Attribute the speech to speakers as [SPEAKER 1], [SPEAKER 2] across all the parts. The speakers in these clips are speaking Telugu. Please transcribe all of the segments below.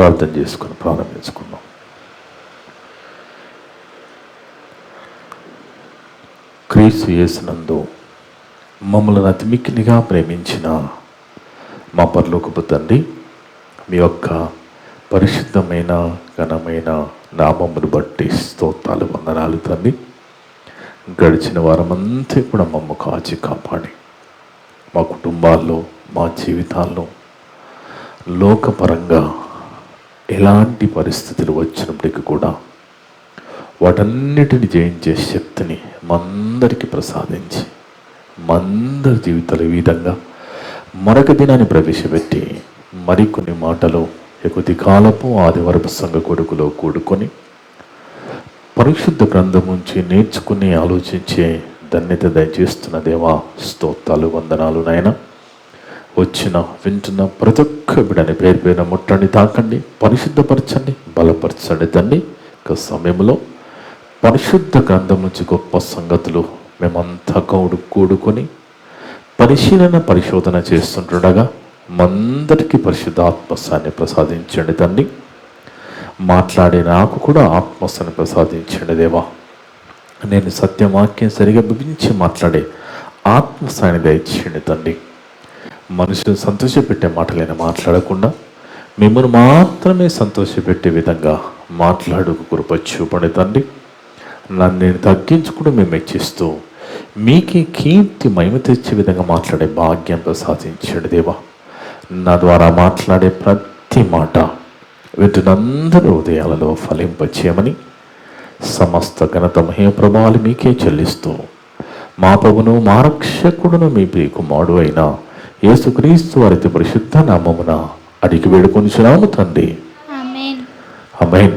[SPEAKER 1] ప్రార్థన చేసుకుని ప్రారంభించుకున్నాం. క్రీస్తు యేసునందు మమ్మల్ని అతి మిక్కిలిగా ప్రేమించిన మా పరలోకపు తండ్రి, మీ యొక్క పరిశుద్ధమైన ఘనమైన నామమును బట్టి స్తోత్రాలు, వందనాలు తండ్రి. గడిచిన వారమంతా కూడా మమ్మ కాచి కాపాడి మా కుటుంబాల్లో, మా జీవితాల్లో లోకపరంగా ఎలాంటి పరిస్థితులు వచ్చినప్పటికీ కూడా వాటన్నిటిని జయించే శక్తిని మందరికి ప్రసాదించి మందరి జీవితాలు ఈ విధంగా మరొక దినాన్ని ప్రవేశపెట్టి మరికొన్ని మాటలు కొద్ది కాలపు ఆదివారపు సంఘ కొడుకులో కూడుకొని పరిశుద్ధ గ్రంథం నుంచి నేర్చుకుని ఆలోచించే ధన్యత దయచేస్తున్న దేవా, స్తోత్రాలు, వందనాలు నాయన. వింటున్న ప్రతి ఒక్క బిడ్డని పేరు పేరున ముట్టండి, తాకండి, పరిశుద్ధపరచండి, బలపరచండి తండ్రి. ఒక సమయంలో పరిశుద్ధ గ్రంథం నుంచి గొప్ప సంగతులు మేమంతా కూడుకొని పరిశోధన చేస్తుండగా మందరికి పరిశుద్ధ ఆత్మస్థాన్ని ప్రసాదించండి తండ్రి. మాట్లాడే నాకు కూడా ఆత్మస్థాన్ని ప్రసాదించండి దేవా. నేను సత్యవాక్యం సరిగా బిగించి మాట్లాడే ఆత్మస్థాయిని దయచేయండి తండ్రి. మనుషులు సంతోషపెట్టే మాటలైనా మాట్లాడకుండా మిమ్మల్ని మాత్రమే సంతోషపెట్టే విధంగా మాట్లాడుకు కృప చూపండి తండ్రి. నన్ను నేను తగ్గించుకుని మేము మెచ్చిస్తూ మీకే కీర్తి మహిమ తెచ్చే విధంగా మాట్లాడే భాగ్యం ప్రసాదించండి దేవా. నా ద్వారా మాట్లాడే ప్రతి మాట వీటినందరూ హృదయాలలో ఫలింపచేయమని సమస్త ఘనత మహిమ ప్రభావాలు మీకే చెల్లిస్తూ మా ప్రభువును మా రక్షకుడును మీ ప్రియకుమారుడు అయిన యేసుక్రీస్తు వారి పరిశుద్ధ నామమున అడిగి వేడుకొనిచున్నాము తండ్రి, ఆమేన్.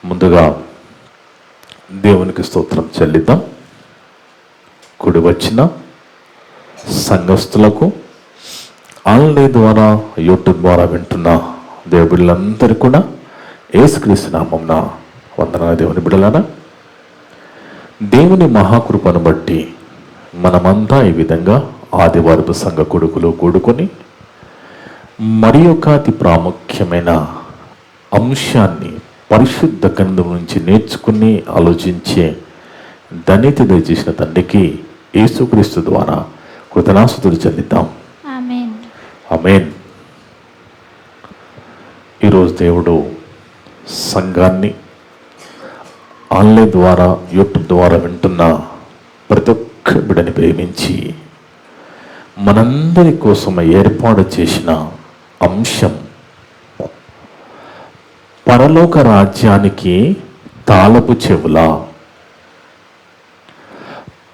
[SPEAKER 1] ముందుగా దేవునికి స్తోత్రం చెల్లిద్దాం. కూడి వచ్చిన సంఘస్థులకు, ఆన్లైన్ ద్వారా యూట్యూబ్ ద్వారా వింటున్న దేవుని బిడ్డలందరూ కూడా యేసుక్రీస్తు నామమున వందనాలు. దేవుని బిడ్డలారా, దేవుని మహాకృపను బట్టి మనమంతా ఈ విధంగా ఆదివారపు సంఘ కొడుకులు కూడుకొని మరి ఒక అతి ప్రాముఖ్యమైన అంశాన్ని పరిశుద్ధ గ్రంథం నుంచి నేర్చుకుని ఆలోచించే ధన్యత దయచేసిన తండ్రికి యేసుక్రీస్తు ద్వారా కృతజ్ఞతాస్తుతులు చెల్లిద్దాం. ఆమేన్. ఈరోజు దేవుడు సంఘాన్ని ఆన్లైన్ ద్వారా యూట్యూబ్ ద్వారా వింటున్న ప్రతి ఒక్క బిడ్డని ప్రేమించి మనందరి కోసం ఏర్పాటు చేసిన అంశం పరలోక రాజ్యానికి తాళపు చెవుల.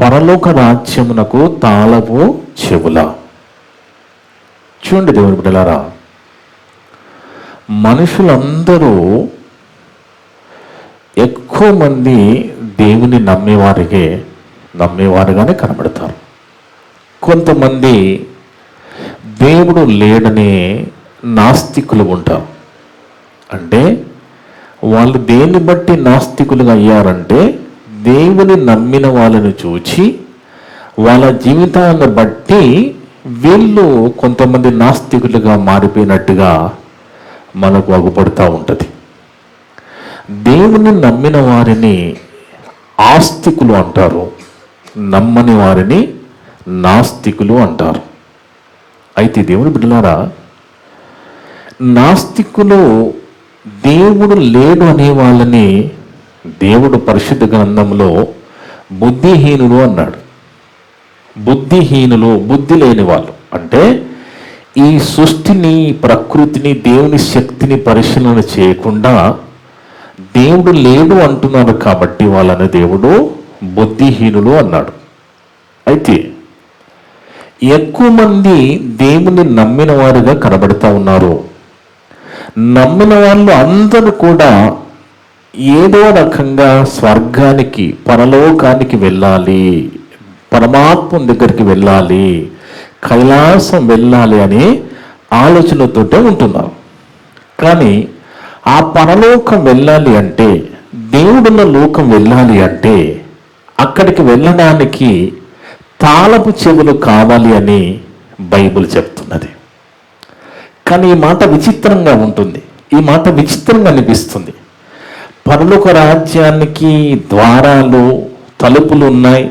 [SPEAKER 1] పరలోక రాజ్యమునకు తాళపు చెవుల. చూడండి దేవుని బిడ్డలారా, మనుషులందరూ ఎక్కువ మంది దేవుని నమ్మేవారుగానే కనబడతారు. కొంతమంది దేవుడు లేడనే నాస్తికులు ఉంటారు. అంటే వాళ్ళు దేన్ని బట్టి నాస్తికులుగా అయ్యారంటే దేవుని నమ్మిన వాళ్ళని చూచి వాళ్ళ జీవితాలను బట్టి వీళ్ళు కొంతమంది నాస్తికులుగా మారిపోయినట్టుగా మనకు అగుపడుతూ ఉంటుంది. దేవుని నమ్మిన వారిని ఆస్తికులు అంటారు, నమ్మని వారిని నాస్తికులు అంటారు. అయితే దేవుని బిడ్డలారా, నాస్తికులు దేవుడు లేడు అనే వాళ్ళని దేవుడు పరిశుద్ధ గ్రంథంలో బుద్ధిహీనులు అన్నాడు. బుద్ధిహీనులు, బుద్ధి లేని వాళ్ళు అంటే ఈ సృష్టిని, ప్రకృతిని, దేవుని శక్తిని పరిశీలన చేయకుండా దేవుడు లేడు అంటున్నారు కాబట్టి వాళ్ళని దేవుడు బుద్ధిహీనులు అన్నాడు. అయితే ఎక్కువ మంది దేవుని నమ్మిన వారుగా కనబడుతూ ఉన్నారు. నమ్మిన వాళ్ళు అందరూ కూడా ఏదో రకంగా స్వర్గానికి, పరలోకానికి వెళ్ళాలి, పరమాత్మ దగ్గరికి వెళ్ళాలి, కైలాసం వెళ్ళాలి అనే ఆలోచనతోటే ఉంటున్నారు. కానీ ఆ పరలోకం వెళ్ళాలి అంటే, దేవుడున్న లోకం వెళ్ళాలి అంటే అక్కడికి వెళ్ళడానికి తాళపు చెవులు కావాలి అని బైబిల్ చెప్తున్నది. కానీ ఈ మాట విచిత్రంగా ఉంటుంది, ఈ మాట విచిత్రంగా అనిపిస్తుంది. పరలోక రాజ్యానికి ద్వారాలు, తలుపులు ఉన్నాయి,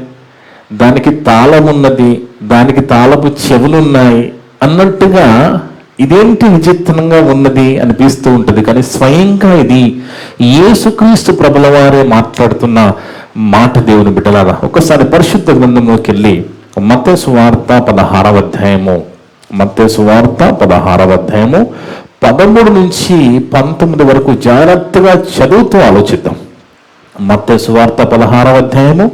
[SPEAKER 1] దానికి తాళం ఉన్నది, దానికి తాళపు చెవులున్నాయి అన్నట్టుగా ఇదేంటి విచిత్రంగా ఉన్నది అనిపిస్తూ ఉంటుంది. కానీ స్వయంగా ఇది యేసుక్రీస్తు ప్రభుల వారే మాట్లాడుతున్న మాట. దేవుని బిడ్డలారా, ఒకసారి పరిశుద్ధ గ్రంథంలోకి వెళ్ళి మత్తయి సువార్త 16వ అధ్యాయము, మత్తయి సువార్త 16వ అధ్యాయము 13 నుంచి 19 వరకు జాగ్రత్తగా చదువుతూ ఆలోచిద్దాం. మత్తయి సువార్త 16వ అధ్యాయము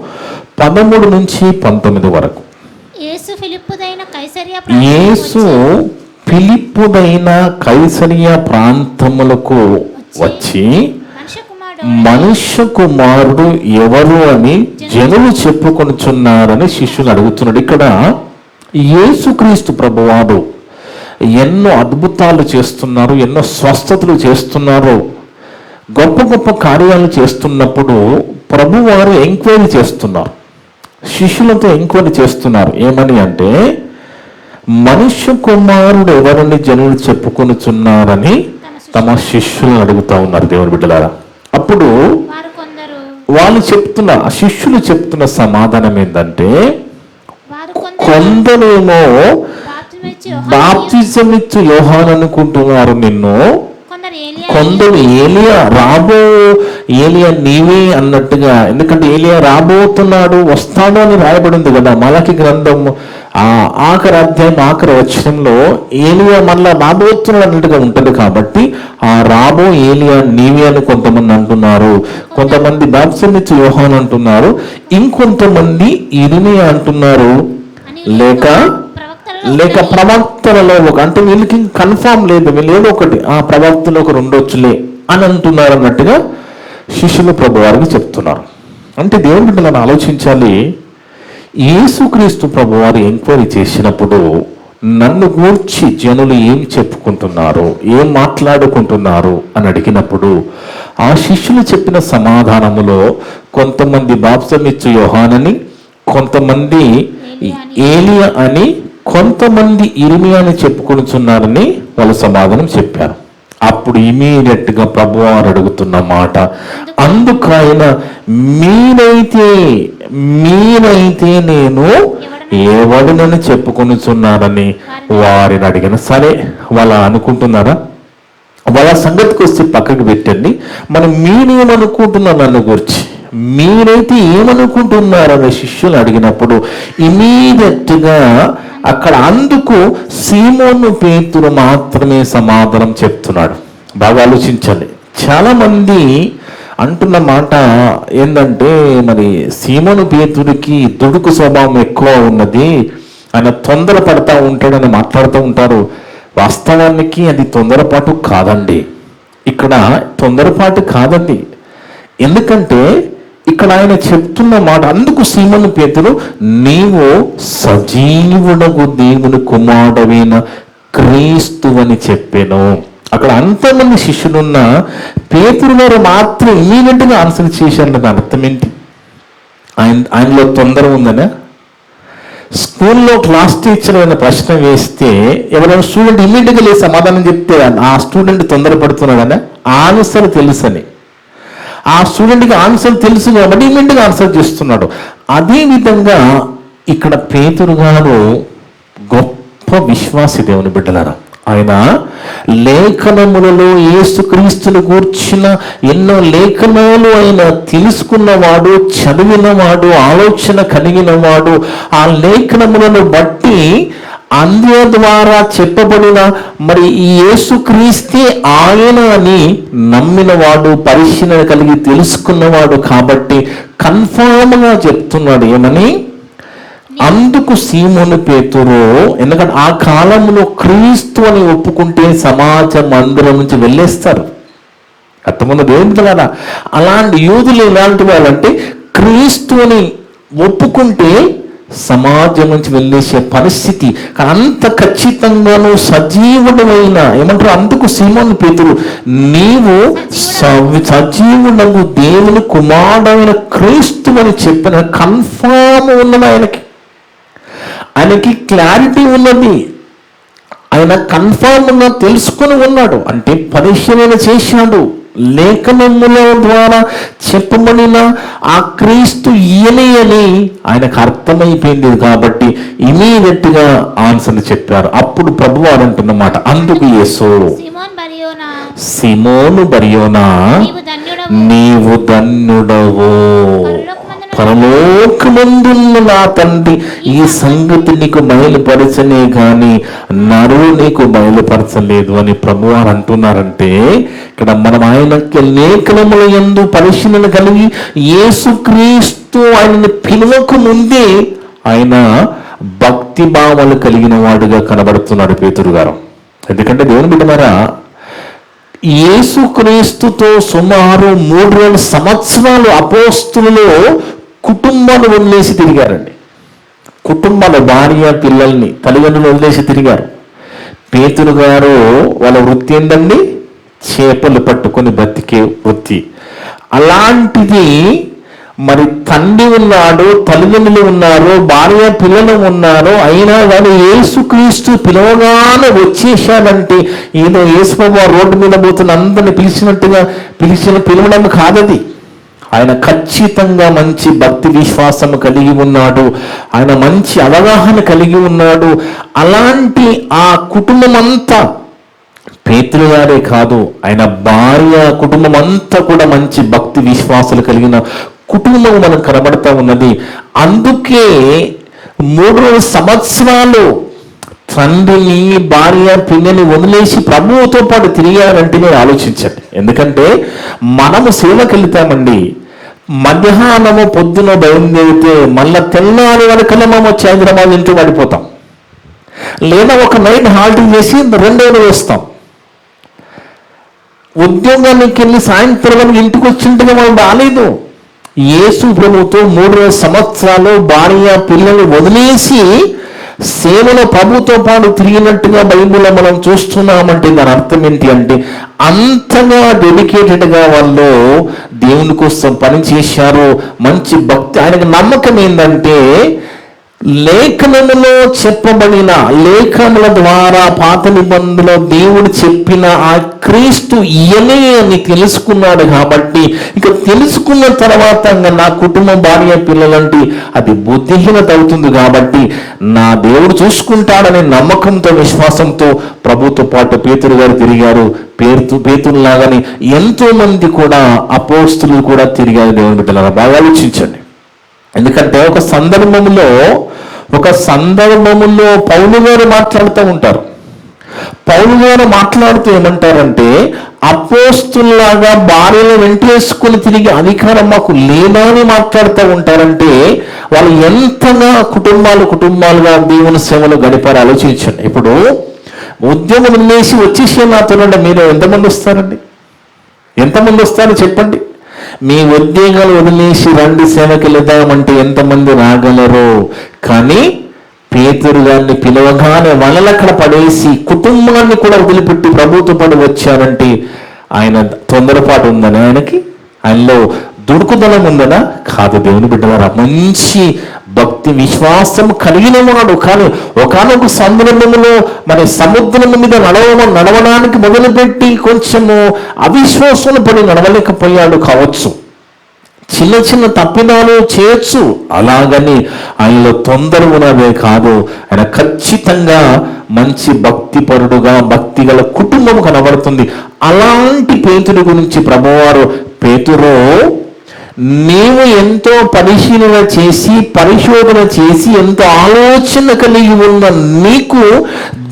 [SPEAKER 1] 13 నుంచి 19 వరకు.
[SPEAKER 2] యేసు
[SPEAKER 1] ఫిలిప్పుదైన కైసరియా ప్రాంతములకు వచ్చి మనుష్య కుమారుడు ఎవరు అని జనులు చెప్పుకొనుచున్నారని శిష్యులు అడుగుతున్నాడు. ఇక్కడ యేసుక్రీస్తు ప్రభువారు ఎన్నో అద్భుతాలు చేస్తున్నారు, ఎన్నో స్వస్థతలు చేస్తున్నారు, గొప్ప గొప్ప కార్యాలు చేస్తున్నప్పుడు ప్రభువారు ఎంక్వైరీ చేస్తున్నారు, శిష్యులతో ఎంక్వైరీ చేస్తున్నారు. ఏమని అంటే, మనుష్య కుమారుడు ఎవరిని జనులు చెప్పుకొనుచున్నారని తమ శిష్యులను అడుగుతా ఉన్నారు. దేవుని బిడ్డలారా, అప్పుడు వాళ్ళు చెప్తున్న, శిష్యులు చెప్తున్న సమాధానం ఏంటంటే, కొందరేమో బాప్తిజం ఇచ్చు యోహాను అనుకుంటున్నారు నిన్ను, కొందరు ఏలియా ఏలియా నీవే అన్నట్టుగా. ఎందుకంటే ఏలియా రాబోతున్నాడు, వస్తాడు అని రాయబడింది కదా మలకి గ్రంథం ఆఖరి అధ్యాయం ఆఖరి వచనంలో. ఏలియా మళ్ళా రాబోతున్నాడు అన్నట్టుగా ఉంటుంది. కాబట్టి ఆ రాబో ఏలియా నీవే అని కొంతమంది అంటున్నారు, కొంతమంది బాప్తిజం ఇచ్చు యోహాను అంటున్నారు, ఇంకొంతమంది ఇర్మియా అంటున్నారు, లేక ప్రవక్తలలో ఒక, అంటే వీళ్ళకి కన్ఫామ్ లేదు, వీళ్ళు ఏదో ఒకటి ఆ ప్రవక్తలు ఒకరు ఉండొచ్చులే అని అంటున్నారు అన్నట్టుగా శిష్యులు ప్రభు వారికి చెప్తున్నారు. అంటే దేవుని బిడ్డలను ఆలోచించాలి. యేసుక్రీస్తు ప్రభు వారు ఎంక్వైరీ చేసినప్పుడు నన్ను గూర్చి జనులు ఏం చెప్పుకుంటున్నారు, ఏం మాట్లాడుకుంటున్నారు అని అడిగినప్పుడు ఆ శిష్యులు చెప్పిన సమాధానములో కొంతమంది బాప్తిజం ఇచ్చు యోహానని, కొంతమంది ఏలియా అని, కొంతమంది ఇర్మియా అని చెప్పుకొనుచున్నారని వాళ్ళు సమాధానం చెప్పారు. అప్పుడు ఇమీడియట్ గా ప్రభువారు అడుగుతున్న మాట, అందుకైనా మీరైతే నేను ఎవడినని చెప్పుకొనుచున్నారని వారిని అడిగిన. సరే, వాళ్ళ అనుకుంటున్నారా? వాళ్ళ సంగతికి వస్తే పక్కకు పెట్టండి. మనం మీరేమనుకుంటున్నారు నన్ను గురించి, మీరైతే ఏమనుకుంటున్నారని శిష్యులు అడిగినప్పుడు ఇమీడియట్ గా అక్కడ అందుకు సీమోను పేతురు మాత్రమే సమాధానం చెప్తున్నాడు. బాగా ఆలోచించండి. చాలా మంది అంటున్న మాట ఏంటంటే, మరి సీమోను పేతుడికి దుడుకు స్వభావం ఎక్కువ ఉన్నది, ఆయన తొందర పడతా ఉంటాడని మాట్లాడుతూ ఉంటారు. వాస్తవానికి అది తొందరపాటు కాదండి. ఇక్కడ తొందరపాటు కాదండి. ఎందుకంటే ఇక్కడ ఆయన చెప్తున్న మాట, అందుకు సీమోను పేతురు నీవు సజీవుడగు దేవుని కుమారుడైన క్రీస్తు అని చెప్పాను. అక్కడ అంతమంది శిష్యులున్న పేతురు గారు మాత్రం ఇమీడియట్ గా ఆన్సర్ చేశారు. అర్థం ఏంటి? ఆయనలో తొందర ఉందనే. స్కూల్లో క్లాస్ టీచర్ అయిన ప్రశ్న వేస్తే ఎవరైనా స్టూడెంట్ ఇమీడియట్ గా లేచి సమాధానం చెప్తే ఆ స్టూడెంట్ తొందరపడుతున్నాడనే, ఆన్సర్ తెలుసని. ఆ స్టూడెంట్కి ఆన్సర్ తెలుసు కాబట్టి ఇమీడియట్ గా ఆన్సర్ చేస్తున్నాడు. అదే విధంగా ఇక్కడ పేతురు గారు గొప్ప విశ్వాసి. దేవుని బిడ్డలారా, ఆయన లేఖనములలో యేసుక్రీస్తును గూర్చిన ఎన్నో లేఖనాలు ఆయన తెలుసుకున్నవాడు, చదివినవాడు, ఆలోచన కలిగినవాడు. ఆ లేఖనములను బట్టి అంధ్య ద్వారా చెప్పబడిన మరి ఈ యేసుక్రీస్తే ఆయన అని నమ్మినవాడు, పరిశీలన కలిగి తెలుసుకున్నవాడు. కాబట్టి కన్ఫర్మ్ గా చెప్తున్నాడు ఏమని, అందుకు సీమోను పేతురు, ఎందుకంటే ఆ కాలంలో క్రీస్తు అని ఒప్పుకుంటే సమాజం మందిరం నుంచి వెళ్ళేస్తారు. అర్థమన్న దేవుని కదా. అలాంటి యూదులు ఎలాంటి వాళ్ళంటే, క్రీస్తు అని ఒప్పుకుంటే సమాజం నుంచి వెళ్ళేసే పరిస్థితి. అంత ఖచ్చితంగాను సజీవుడమైన, ఏమంటారు, అందుకు సీమోను పేతురు నీవు సజీవుడగు దేవుని కుమారుడైన క్రీస్తు అని చెప్పిన కన్ఫర్మ్ ఉన్నది. ఆయనకి క్లారిటీ ఉన్నది. ఆయన కన్ఫామ్గా తెలుసుకొని ఉన్నాడు, అంటే పరిశీలన చేశాడు. లేఖనముల ద్వారా చెప్పబడిన ఆ క్రీస్తు ఈయనే అని ఆయనకు అర్థమైపోయింది కాబట్టి ఇమీడియట్గా ఆన్సర్ చెప్పారు. అప్పుడు ప్రభువారు అంటున్నమాట, అందుకు యేసు, సిమోను బర్యోనా నీవు ధన్యుడవు, పరలోకమందున్న నా తండ్రి ఈ సంగతి నీకు బయలుపరచనే గాని నరుడు నీకు బయలుపరచలేదు అని ప్రభువారు అంటున్నారంటే, ఇక్కడ మనం ఆయనకి లేఖనముల యందు పరిశీలన కలిగి యేసుక్రీస్తు ఆయనని పిలువకు ముందే ఆయన భక్తి భావాలు కలిగిన వాడుగా కనబడుతున్నాడు పేతురు గారు. ఎందుకంటే దేవుని బిడ్డలారా, యేసుక్రీస్తుతో సుమారు 3,000 సంవత్సరాలు అపోస్తులలో కుటుంబాన్ని వదిలేసి తిరిగారండి. కుటుంబాలు, భార్య పిల్లల్ని, తల్లిదండ్రులు వదిలేసి తిరిగారు. పేతురు గారు వాళ్ళ వృత్తి ఏంటండి? చేపలు పట్టుకొని బ్రతికే వృత్తి. అలాంటిది మరి తండ్రి ఉన్నాడు, తల్లిదండ్రులు ఉన్నారు, భార్య పిల్లలు ఉన్నారు, అయినా కానీ యేసుక్రీస్తు పిలవగానే వచ్చేసాడంటే ఏదో యేసుప్రభువు రోడ్డు మీద పోతున్న అందరిని పిలిచినట్టుగా పిలవడం కాదది. ఆయన ఖచ్చితంగా మంచి భక్తి విశ్వాసం కలిగి ఉన్నాడు, ఆయన మంచి అవగాహన కలిగి ఉన్నాడు. అలాంటి ఆ కుటుంబం అంతా, పేతురు గారే కాదు, ఆయన భార్య కుటుంబం అంతా కూడా మంచి భక్తి విశ్వాసాలు కలిగిన కుటుంబం మనకు కనబడతా ఉన్నది. అందుకే 3 సంవత్సరాలు తండ్రిని, భార్య, పిల్లని వదిలేసి ప్రభువుతో పాటు తిరిగారంటే నేను ఆలోచించండి. ఎందుకంటే మనము సేవకి వెళ్తామండి, మధ్యాహ్నము పొద్దున బయలుదేరితే మళ్ళా తెల్లారి వరకల్లా మనం వచ్చి హైదరాబాద్ ఇంటూ పడిపోతాం, లేదా ఒక నైట్ హాల్టింగ్ చేసి 2 రోజులు వస్తాం. ఉద్యోగానికి వెళ్ళి సాయంత్రం వరకు ఇంటికి వచ్చింటే మనం రాలేదు. యేసు ప్రభుతో 3 సంవత్సరాలు భార్య పిల్లలు వదిలేసి సేవలో ప్రభుతో పాటు తిరిగినట్టుగా బైబిల్లో మనం చూస్తున్నామంటే దాని అర్థం ఏంటి అంటే, అంతగా డెడికేటెడ్గా వాళ్ళు దేవుని కోసం పని చేశారు, మంచి భక్తి. ఆయనకు నమ్మకం ఏంటంటే, లేఖనములో చెప్పబడిన, లేఖనముల ద్వారా పాత నిబంధనలో దేవుడు చెప్పిన ఆ క్రీస్తు ఈయనే అని తెలుసుకున్నాడు. కాబట్టి ఇక తెలుసుకున్న తర్వాత నా కుటుంబం, భార్య, పిల్లలంటే అది బుద్ధిహీనత అవుతుంది. కాబట్టి నా దేవుడు చూసుకుంటాడనే నమ్మకంతో, విశ్వాసంతో ప్రభుతో పాటు పేతురు గారు తిరిగారు. పేతురులాగానే ఎంతో మంది కూడా అపోస్తులు కూడా తిరిగారు. దేవుని బిడ్డలారా, బాగా ఆలోచించండి. ఎందుకంటే ఒక సందర్భములో పౌలు గారు మాట్లాడుతూ ఉంటారు. పౌలు గారు మాట్లాడుతూ ఏమంటారంటే, అపోస్తుల్లాగా భార్యను వెంటేసుకుని తిరిగి అధికారం మాకు లేదా అని మాట్లాడుతూ ఉంటారంటే, వాళ్ళు ఎంతగా కుటుంబాలుగా దేవుని సేవలు గడిపారు ఆలోచించండి. ఇప్పుడు ఉద్యోగం వదిలేసి వచ్చేసి నాతోనండి మీరు ఎంతమంది వస్తారండి? ఎంతమంది వస్తారో చెప్పండి. మీ ఉద్యోగాలు వదిలేసి రండి సేవకి వెళదామంటే ఎంతమంది రాగలరు? కానీ పేతురు గారిని పిలవగానే వాళ్ళని అక్కడ పడేసి కుటుంబాన్ని కూడా వదిలిపెట్టి ప్రభుతో పాటు వచ్చారంటే ఆయన తొందరపాటు ఉందని, ఆయనలో దుడుకుదనం ఉందనా? కాదు. దేవుని బిడ్డలారా, మంచి భక్తి విశ్వాసం కలిగిన వాడు. కానీ ఒకనొక సందర్భంలో మరి సముద్రం మీద నడవడానికి మొదలుపెట్టి కొంచెము అవిశ్వాసం పడి నడవలేకపోయాడు కావచ్చు, చిన్న తప్పిదాలు చేయొచ్చు. అలాగని ఆయనలో తొందర ఉన్నదే కాదు, ఆయన ఖచ్చితంగా మంచి భక్తిపరుడుగా, భక్తి గల కుటుంబం కనబడుతుంది. అలాంటి పేతురు గురించి ప్రభువారు, పేతురు నీవు ఎంతో పరిశోధన చేసి ఎంతో ఆలోచన కలిగి ఉన్న నీకు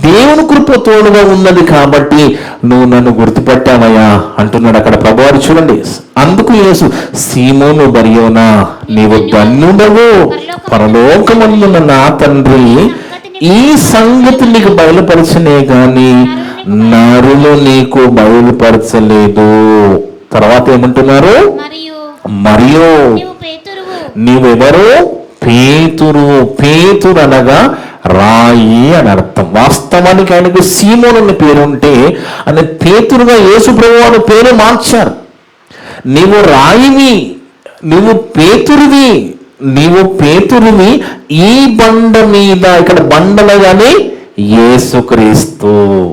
[SPEAKER 1] దేవుని కృప తోడుగా ఉన్నది కాబట్టి నువ్వు నన్ను గుర్తుపట్టావయ్యా అంటున్నాడు అక్కడ ప్రభువారు. చూడండి, అందుకు యేసు, సీమోను బర్యోనా నీవు ధన్యుడవు, పరలోకమందున్న నా తండ్రి ఈ సంగతి నీకు బయలుపరచనే గాని నరులు నీకు బయలుపరచలేదు. తర్వాత ఏమంటున్నారు? మరియు నీవెవరు? పేతురు అనగా రాయి అని అర్థం. వాస్తవానికి ఆయనకు సీమోను అనే పేరు ఉంటే ఆయన పేతురుగా యేసు ప్రభువు పేరు మార్చారు. నీవు రాయివి, నీవు పేతురువి, ఈ బండ మీద, ఇక్కడ బండలుగానే యేసుక్రీస్తు.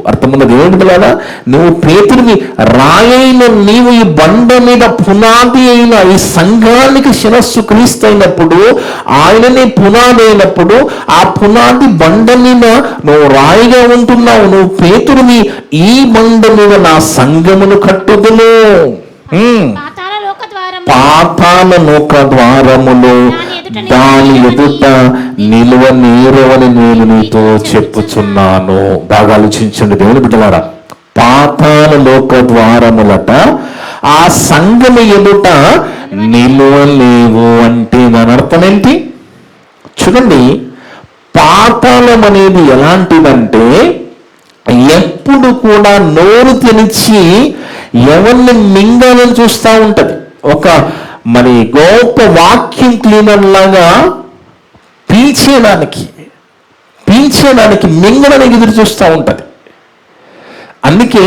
[SPEAKER 1] అర్థమున్నది ఏంటి కదా? నువ్వు పేతురుని రాయైన నీవు ఈ బండ మీద పునాది అయిన ఈ సంఘానికి శిరస్సు క్రీస్తు అయినప్పుడు, ఆయననే పునాది అయినప్పుడు, ఆ పునాది బండ మీద నువ్వు రాయిగా ఉంటున్నావు. నువ్వు పేతురుని ఈ బండ మీద నా సంఘమును కట్టుదును. పాతాళ లోక ద్వారములు దాని ఎదుట నిలువ నీరవని నేను నీతో చెప్పుచున్నాను. బాగా ఆలోచించండి దేవుని బిడ్డలారా. పాతాళ లోక ద్వారములట ఆ సంఘము ఎదుట నిలువలేవు అంటే దాని అర్థం ఏంటి? చూడండి, పాతాళం అనేది ఎలాంటిదంటే ఎప్పుడు కూడా నోరు తెరిచి ఎవరిని మింగాలని చూస్తూ ఉంటది. ఒక మరి గొప్ప వాక్యూమ్ క్లీనర్ లాగా పీల్చేయడానికి మింగడానికి ఎదురు చూస్తూ ఉంటది. అందుకే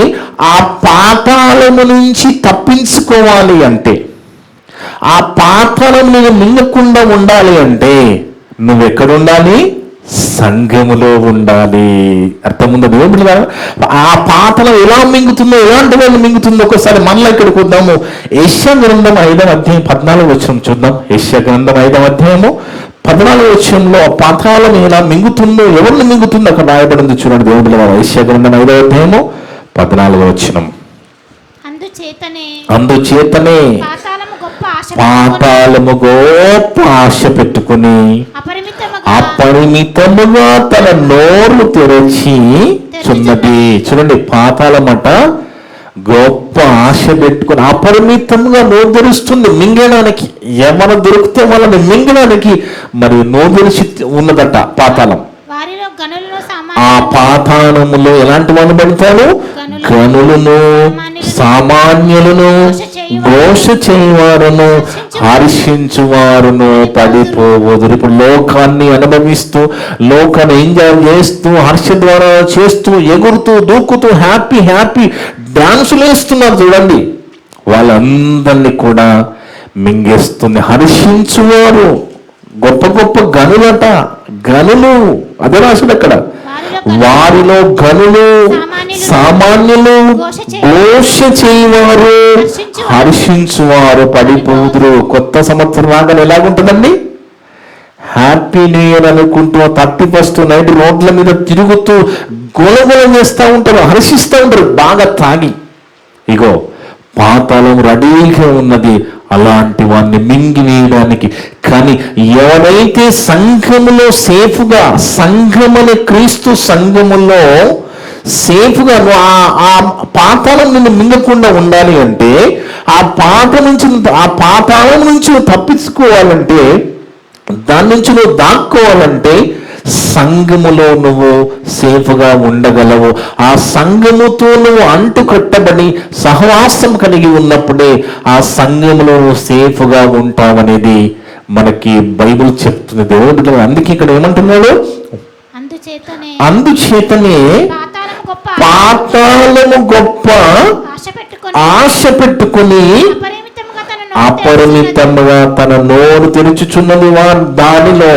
[SPEAKER 1] ఆ పాతాళము నుంచి తప్పించుకోవాలి అంటే, ఆ పాతాళం నువ్వు మింగకుండా ఉండాలి అంటే నువ్వెక్కడ ఉండాలి? సంఘములో ఉండాలి. అర్థముందా దేవుడు? ఆ పాతలో ఎలా మింగుతుందో, ఎలాంటి వాళ్ళు మింగుతుందో ఒకసారి మళ్ళీ ఇక్కడికి వద్దాము. యెషయా గ్రంథం 5వ అధ్యాయం 14వ వచనం చూద్దాం. యెషయా గ్రంథం 5వ అధ్యాయము 14వ వచనంలో ఆ పాతాళం ఎలా మింగుతుందో, ఎవరిని మింగుతుందో అక్కడ రాయబడింది చూడండి దేవుడు. యెషయా గ్రంథం 5వ అధ్యాయము 14వ వచనం. అందుచేతనే పాతాళము గొప్ప ఆశ పెట్టుకుని అపరిమితముగా తన నోరు తెరచి చున్నది. చూడండి, పాతాళమట గొప్ప ఆశ పెట్టుకుని అపరిమితంగా నోరు తెరుస్తుంది మింగడానికి. ఏమైనా దొరికితే వాళ్ళని మింగడానికి మరి నోరు తెరిచి ఉన్నదట పాతాళం. ఆ పాతాళములో ఎలాంటి వాళ్ళు పడతారు? గనులను, సామాన్యులను, ఘోష చేయవారును, హర్షించువారును పడిపోవదురు. ఇప్పుడు లోకాన్ని అనుభవిస్తూ, లోకాన్ని ఎంజాయ్ చేస్తూ, హర్ష ద్వారా చేస్తూ, ఎగురుతూ, దూకుతూ, హ్యాపీ డాన్సులు వేస్తున్నారు చూడండి. వాళ్ళందరినీ కూడా మింగేస్తుంది. హర్షించువారు గొప్ప గనులట. గనులు అదే రాసుడు అక్కడ. వారిలో గనులు, సామాన్యులు, ఘోష చేయవారు, హర్షించువారు పడిపోదురు. కొత్త సంవత్సరం రాగానే ఎలాగుంటుందండి? హ్యాపీ న్యూ ఇయర్ అనుకుంటూ 31st నైట్ రోడ్ల మీద తిరుగుతూ గోలగోల చేస్తూ ఉంటారు, హర్షిస్తూ ఉంటారు బాగా తాగి. ఇగో పాతాళం రెడీగా ఉన్నది అలాంటి వాడిని మింగివేయడానికి. కానీ ఎవరైతే సంఘములో సేఫ్గా, సంఘముని క్రీస్తు సంఘములో సేఫ్గా ఆ పాతాళం నిన్ను మింగకుండా ఉండాలి అంటే, ఆ పాతాళం నుంచి నువ్వు తప్పించుకోవాలంటే, దాని నుంచి నువ్వు దాక్కోవాలంటే సంఘములో నువ్వు సేఫ్గా ఉండగలవు. ఆ సంఘముతో నువ్వు అంటు కట్టబడి సహవాసం కలిగి ఉన్నప్పుడే ఆ సంఘములో సేఫ్గా ఉంటావనేది మనకి బైబిల్ చెప్తుంది దేవుడు. అందుకే ఇక్కడ ఏమంటున్నాడు? అందుచేతనే పాతాళము గొప్ప ఆశ పెట్టుకుని అపరిమితముగా తన నోరు తెరుచుచున్నది. దానిలో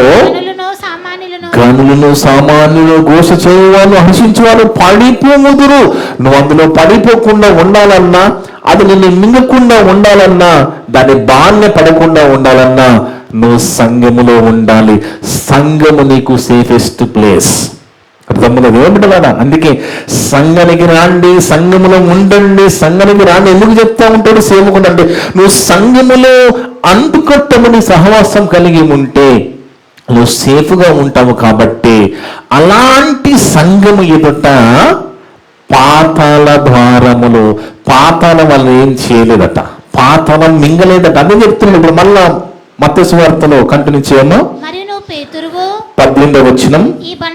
[SPEAKER 1] గనులను, సామాన్యులు, ఘోష చేయవాళ్ళు, హర్షించేవాళ్ళు పడిపోముదురు. నువ్వు అందులో పడిపోకుండా ఉండాలన్నా, అది నిన్ను మింగకుండా ఉండాలన్నా, దాని బాణ్య పడకుండా ఉండాలన్నా నువ్వు సంఘములో ఉండాలి. సంఘము నీకు సేఫెస్ట్ ప్లేస్. అర్థంలో ఏమిటదా? అందుకే సంఘానికి రాండి, సంఘములో ఉండండి, సంఘానికి రాండి ఎందుకు చెప్తా ఉంటాడు సేవకుడు అంటే, నువ్వు సంఘములో అంటుకట్టమని సహవాసం కలిగి ఉంటే నువ్వు సేఫ్గా ఉంటావు. కాబట్టి అలాంటి సంఘము ఎదుట పాతాళ ద్వారములు, పాతాళం వల్ల ఏం చేయలేదట, పాతాళం మింగలేదట. అదే చెప్తున్నాడు. ఇప్పుడు మళ్ళా మత్తయి సువార్తలో కంటిన్యూ చేయమా? 18వ వచనం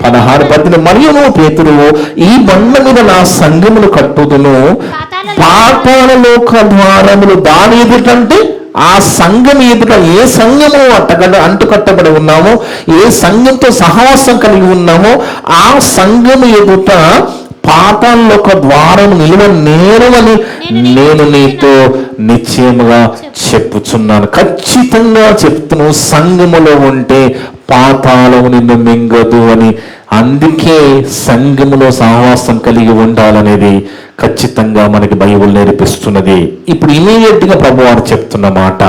[SPEAKER 1] 16-18. మరియు నువ్వు పేతురువు, ఈ బండ మీద నా సంఘమును కట్టుదును, పాతాళ లోక ద్వారములు దాని ఎదుటంటే ఆ సంఘం ఎదుట, ఏ సంఘము అంటుకట్టబడి ఉన్నామో, ఏ సంఘంతో సహవాసం కలిగి ఉన్నామో ఆ సంఘము ఎదుట పాతాళంలో ఒక ద్వారం నిలువ నేరమని నేను నీతో నిశ్చయముగా చెప్పుచున్నాను. ఖచ్చితంగా చెప్తున్నాను, సంఘములో ఉంటే పాతాళం నిన్ను మింగదు అని. అందుకే సంఘములో సహవాసం కలిగి ఉండాలనేది ఖచ్చితంగా మనకి బైబిల్ నేర్పిస్తున్నది. ఇప్పుడు ఇమీడియట్ గా ప్రభువారు చెప్తున్న మాట,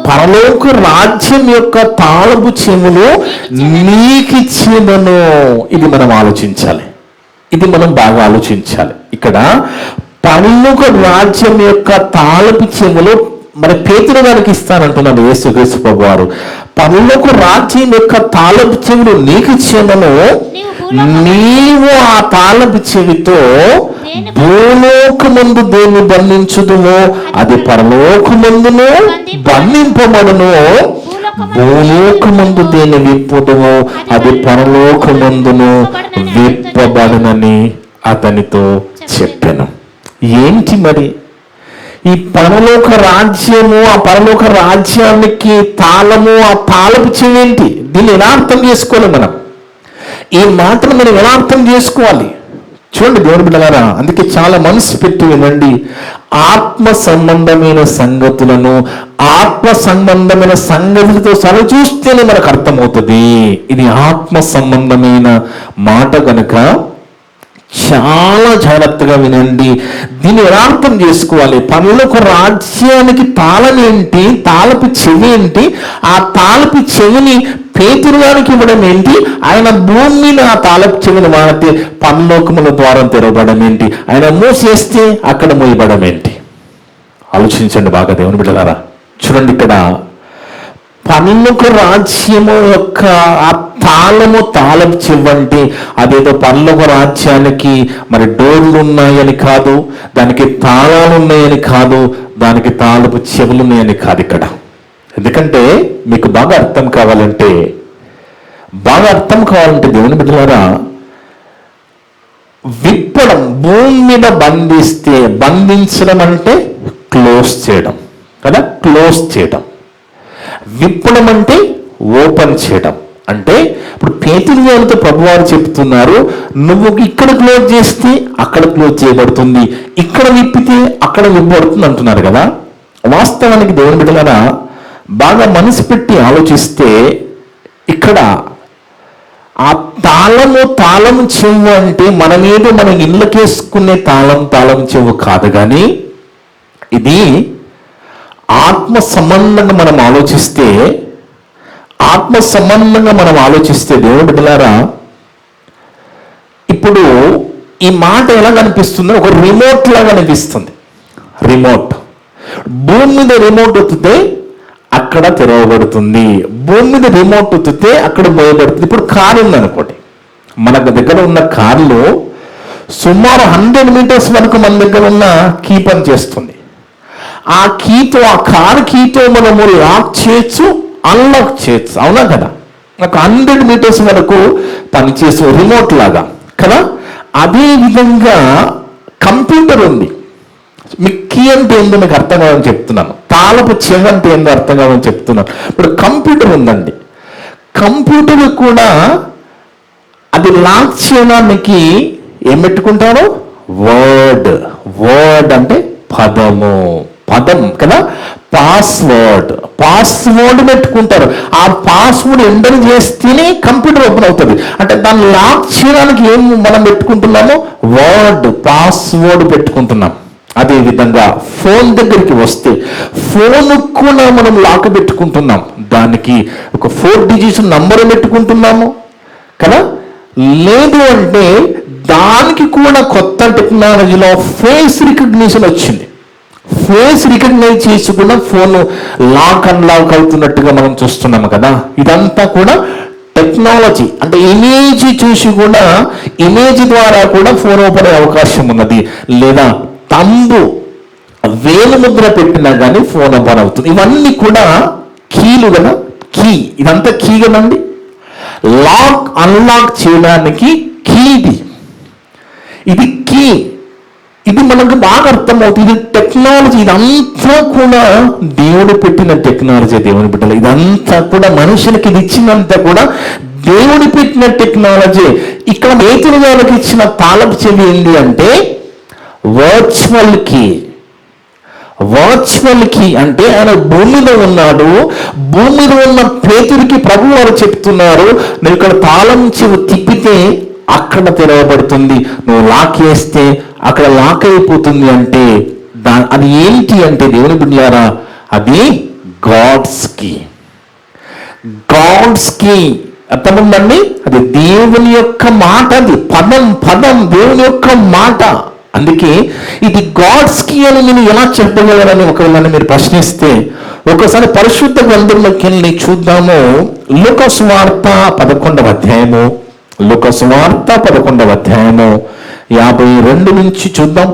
[SPEAKER 1] పరలోక రాజ్యం యొక్క తాళపు చెవులు నీకిచ్చేదను. ఇది మనం ఆలోచించాలి, ఇది మనం బాగా ఆలోచించాలి. ఇక్కడ పరలోక రాజ్యం యొక్క తాళపు చెవులు మరి పేతురు గారికి ఇస్తానంటున్నాడు యేసుక్రీస్తు ప్రభువారు. పరలోక రాజ్యం యొక్క తాళపు చెవులు నీకు ఇచ్చేదను, నీవు ఆ తాళపు చెవితో భూలోకమందు దేన్ని బంధించుదువో అది పరలోకమందును బంధింపబడును, భూలోకమందు దేన్ని విప్పుదువో అది పరలోకమందును విప్పబడునని అతనితో చెప్పాను. ఏంటి మరి ఈ పరలోక రాజ్యము, ఆ పరలోక రాజ్యానికి తాళము, ఆ తాళపు చెవి ఏంటి? దీన్ని ఎలా అర్థం చేసుకోవాలి మనం? ఈ మాటను మనం ఎలా అర్థం చేసుకోవాలి? చూడండి దేవుని బిడ్డలారా, అందుకే చాలా మనసు పెట్టి వినండి. ఆత్మ సంబంధమైన సంగతులను ఆత్మ సంబంధమైన సంగతులతో సరిచూస్తేనే మనకు అర్థమవుతుంది. ఇది ఆత్మ సంబంధమైన మాట కనుక చాలా జాగ్రత్తగా వినండి. దీన్ని ఎలా అర్థం చేసుకోవాలి? పరలోక రాజ్యానికి తాళం ఏంటి? తాళపు చెవి ఏంటి? ఆ తాళపు చెవిని పేతురు గారికి ఇవ్వడం ఏంటి? ఆయన భూమి మీద ఆ తాళపు చెవిని వాడితే పరలోకముల ద్వారం తెరవబడడం ఏంటి? ఆయన మూసేస్తే అక్కడ మూయబడడం ఏంటి? ఆలోచించండి బాగా దేవుని బిడ్డలారా. చూడండి, ఇక్కడ పరలోక రాజ్యము యొక్క ఆ తాళపు చెవంటే అదేదో పరలోక రాజ్యానికి మరి డోర్లు ఉన్నాయని కాదు, దానికి తాళాలు ఉన్నాయని కాదు, దానికి తాళపు చెవులు ఉన్నాయని కాదు ఇక్కడ. ఎందుకంటే మీకు బాగా అర్థం కావాలంటే దేవుని బిడ్డలారా, విప్పడం, భూమి మీద బంధించడం అంటే క్లోజ్ చేయడం కదా, క్లోజ్ చేయడం. విప్పడం అంటే ఓపెన్ చేయడం. అంటే ఇప్పుడు పేతురు గారితో ప్రభువారు చెప్తున్నారు, నువ్వు ఇక్కడ క్లోజ్ చేస్తే అక్కడ క్లోజ్ చేయబడుతుంది, ఇక్కడ విప్పితే అక్కడ విప్పబడుతుంది అంటున్నారు కదా. వాస్తవానికి దేవుని బిడ్డలారా బాగా మనసు పెట్టి ఆలోచిస్తే ఇక్కడ ఆ తాళం చెవు అంటే మనమేదో మన ఇళ్ళకేసుకునే తాళం చెవు కాదు, కానీ ఇది ఆత్మ సంబంధంగా మనం ఆలోచిస్తే దేవుని బిడ్డలారా, ఇప్పుడు ఈ మాట ఎలా కనిపిస్తుంది? ఒక రిమోట్ లాగా అనిపిస్తుంది. రిమోట్, భూమి మీద రిమోట్ ఒత్తితే అక్కడ తెరవబడుతుంది, భూమి మీద రిమోట్ ఒత్తితే అక్కడ మోయబడుతుంది. ఇప్పుడు కారు ఉందనుకోండి, మన దగ్గర ఉన్న కారులో సుమారు 100 మీటర్స్ వరకు మన దగ్గర ఉన్న కీ పని చేస్తుంది. ఆ కారు కీతో మనము లాక్ చేయొచ్చు, అన్లాక్ చేయొచ్చు, అవునా కదా. ఒక 100 మీటర్స్ వరకు పనిచేసే రిమోట్ లాగా కదా. అదే విధంగా కంప్యూటర్ ఉంది. మీకు కీ అంటే ఏందో మీకు అర్థం కావాలని చెప్తున్నాను, తాళపు చెవి అంటే ఏందో అర్థం కావాలని చెప్తున్నాను. ఇప్పుడు కంప్యూటర్ ఉందండి, కంప్యూటర్ కూడా అది లాక్ చేయడానికి ఏం పెట్టుకుంటారు? వర్డ్ అంటే పదం కదా, పాస్వర్డ్ పెట్టుకుంటారు. ఆ పాస్వర్డ్ ఎంటర్ చేస్తేనే కంప్యూటర్ ఓపెన్ అవుతుంది. అంటే దాన్ని లాక్ చేయడానికి ఏం మనం పెట్టుకుంటున్నాము? పాస్వర్డ్ పెట్టుకుంటున్నాం. అదే విధంగా ఫోన్ దగ్గరికి వస్తే ఫోన్ కూడా మనం లాక్ పెట్టుకుంటున్నాం, దానికి ఒక 4 డిజిట్స్ నంబర్ పెట్టుకుంటున్నాము కదా. లేదు అంటే దానికి కూడా కొత్త టెక్నాలజీలో ఫేస్ రికగ్నిషన్ వచ్చింది. ఫేస్ రికగ్నైజ్ చేసుకున్న ఫోన్ లాక్ అన్లాక్ అవుతున్నట్టుగా మనం చూస్తున్నాము కదా. ఇదంతా కూడా టెక్నాలజీ. అంటే ఇమేజ్ చూసి కూడా, ఇమేజ్ ద్వారా కూడా ఫోన్ ఓపెన్ అయ్యే అవకాశం ఉన్నది. లేదా వేలు ముద్ర పెట్టినా కానీ ఫోన్ ఓపెన్ అవుతుంది. ఇవన్నీ కూడా కీలు కదా, ఇదంతా కీ కదండి. లాక్ అన్లాక్ చేయడానికి కీ ఇది కీ. ఇది మనకు బాగా అర్థమవుతుంది. ఇది టెక్నాలజీ, ఇదంతా కూడా దేవుడు పెట్టిన టెక్నాలజీ. దేవుని బిడ్డలు, ఇదంతా కూడా మనుషులకి ఇది ఇచ్చినంతా కూడా దేవుడు పెట్టిన టెక్నాలజీ. ఇక్కడ పేతురు గారికి ఇచ్చిన తాళపు చెవి ఏంటి అంటే వర్చువల్ కీ. వర్చువల్ కీ అంటే ఆయన భూమి మీద ఉన్నాడు. భూమి మీద ఉన్న పేతురికి ప్రభు వారు చెప్తున్నారు, నువ్వు ఇక్కడ తాళం చెవి తిప్పితే అక్కడ తెరవబడుతుంది, నువ్వు లాక్ వేస్తే అక్కడ లాక్ అయిపోతుంది. అంటే అది ఏంటి అంటే దేవుని బిడ్డలారా, అది గాడ్స్ కీ. గాడ్స్ కీ అర్థముందండి. అది దేవుని యొక్క మాట, అది పదం దేవుని యొక్క మాట. అందుకే ఇది గాడ్స్ కీ అని నేను ఎలా చెప్పగలనని ఒకవేళ మీరు ప్రశ్నిస్తే ఒకసారి పరిశుద్ధ గ్రంథంలోకి వెళ్ళి చూద్దాము. లూకా సువార్త 11వ అధ్యాయము, లూకా సువార్త 11వ అధ్యాయము 52 నుంచి చూద్దాం.